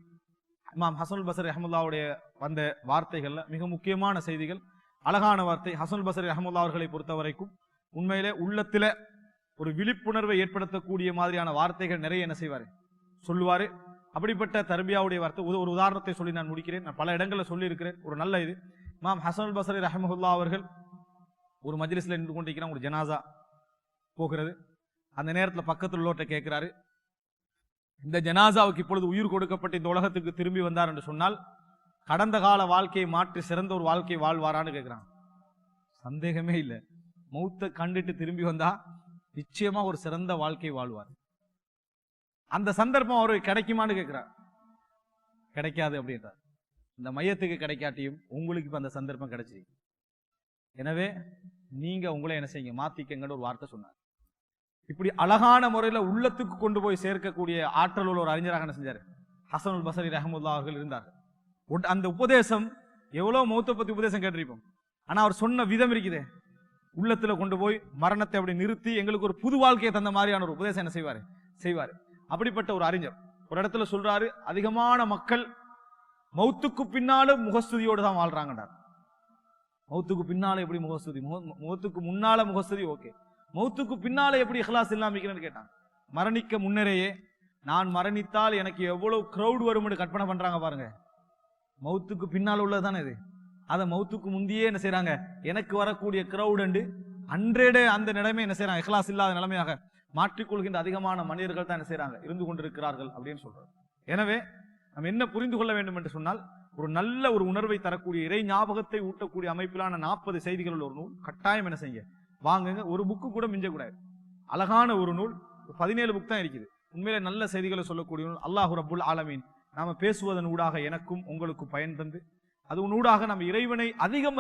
இமாம் ஹசனுல் பஸரி ரஹ்மத்துல்லாஹுடைய வந்த வார்த்தைகள்ல மிக முக்கியமான செய்திகள், அழகான வார்த்தை. ஹசனுல் பஸரி ரஹ்மத்துல்லாஹ் அவர்களை பொறுத்த வரைக்கும் உண்மையிலே உள்ளத்தில ஒரு விழிப்புணர்வை ஏற்படுத்தக்கூடிய மாதிரியான வார்த்தைகள் நிறைய என்ன செய்வாரு, சொல்லுவாரு. அப்படிப்பட்ட தர்பியாவுடைய வார்த்தை. ஒரு உதாரணத்தை சொல்லி நான் முடிக்கிறேன். நான் பல இடங்களில் சொல்லி இருக்கிறேன். ஒரு நல்ல இது, இமாம் ஹசனுல் பஸரி ரஹ்மத்துல்லாஹ் அவர்கள் ஒரு மஜ்லிஸ்ல நின்று கொண்டிருக்கிறாங்க, ஒரு ஜனாசா போகிறது. அந்த நேரத்தில் பக்கத்தில் உள்ளவர்கிட்ட கேட்கிறாரு, இந்த ஜனாசாவுக்கு இப்பொழுது உயிர் கொடுக்கப்பட்டு இந்த உலகத்துக்கு திரும்பி வந்தார் என்று சொன்னால் கடந்த கால வாழ்க்கையை மாற்றி சிறந்த ஒரு வாழ்க்கையை வாழ்வாரான்னு கேட்கிறாங்க. சந்தேகமே இல்லை, மௌத்தை கண்டுட்டு திரும்பி வந்தா நிச்சயமா ஒரு சிறந்த வாழ்க்கை வாழ்வார். அந்த சந்தர்ப்பம் அவருக்கு கிடைக்குமான்னு கேட்கிறார். கிடைக்காது அப்படின்றார். இந்த மையத்துக்கு கிடைக்காட்டியும் உங்களுக்கு இப்ப அந்த சந்தர்ப்பம் கிடைச்சி, எனவே நீங்க உங்களை என்ன செய்யுங்க, மாத்திக்கங்கன்னு ஒரு வார்த்தை சொன்னார். இப்படி அழகான முறையில உள்ளத்துக்கு கொண்டு போய் சேர்க்கக்கூடிய ஆற்றல் உள்ள ஒரு அறிஞராக என்ன செஞ்சாரு ஹசனுல் பஸரி ரஹ்மத்துல்லாஹ் அவர்கள் இருந்தார். அந்த உபதேசம் எவ்வளவு மௌத்தை பத்தி உபதேசம் கேட்டிருப்போம், ஆனா அவர் சொன்ன விதம் இருக்குதே, உள்ளத்துல கொண்டு போய் மரணத்தை அப்படி நிறுத்தி எங்களுக்கு ஒரு புது வாழ்க்கையை தந்த மாதிரியான ஒரு உபதேசம் என்ன செய்வாரு. அப்படிப்பட்ட ஒரு அறிஞர் ஒரு இடத்துல சொல்றாரு, அதிகமான மக்கள் மௌத்துக்கு பின்னாலும் முகஸ்துதியோடு தான் வாழ்றாங்கன்றார். மௌத்துக்கு பின்னால எப்படி முகஸ்துதி, மௌத்துக்கு முன்னால முகஸ்துதி ஓகே, மௌத்துக்கு பின்னால எப்படி இஹ்லாஸ் இல்லாம கேட்டாங்க. மரணிக்க முன்னரேயே நான் மரணித்தால் எனக்கு எவ்வளவு கிரௌட் வரும்னு கற்பனை பண்றாங்க பாருங்க. மௌத்துக்கு பின்னால் உள்ளதுதானே இது. அதை மௌத்துக்கு முந்தையே என்ன செய்யறாங்க, எனக்கு வரக்கூடிய கிரௌட் அன்றேடே அந்த நிலைமை என்ன செய்யறாங்க, இஹ்லாஸ் இல்லாத நிலைமையாக மாற்றிக்கொள்கின்ற அதிகமான மனிதர்கள் தான் என்ன செய்யறாங்க, இருந்து கொண்டிருக்கிறார்கள் அப்படின்னு சொல்றாங்க. எனவே நம்ம என்ன புரிந்து கொள்ள வேண்டும் என்று சொன்னால், ஒரு நல்ல ஒரு உணர்வை தரக்கூடிய இறை ஞாபகத்தை ஊட்டக்கூடிய அமைப்பிலான 40 செய்திகள் ஒரு நூல் கட்டாயம் என்ன செய்யுங்க, வாங்குங்க. ஒரு புக்கு கூட மிஞ்சக்கூடாது. அழகான ஒரு நூல், 17 புக் தான் இருக்குது. உண்மையிலே நல்ல செய்திகளை சொல்லக்கூடிய நூல். அல்லாஹ் ரப்புல் ஆலமீன் நாம பேசுவதன் ஊடாக எனக்கும் உங்களுக்கும் பயன் தந்து, அது ஊடாக நம்ம இறைவனை அதிகம்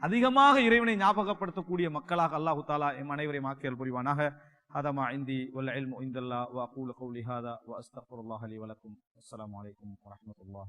அதிகமாக இறைவனை ஞாபகப்படுத்தக்கூடிய மக்களாக அல்லாஹு தாலா எம் அனைவரையும் ஆக்கியல் புரிவானாக. هذا ما عندي والعلم عند الله وأقول قولي هذا وأستغفر الله لي ولكم. السلام عليكم ورحمة الله.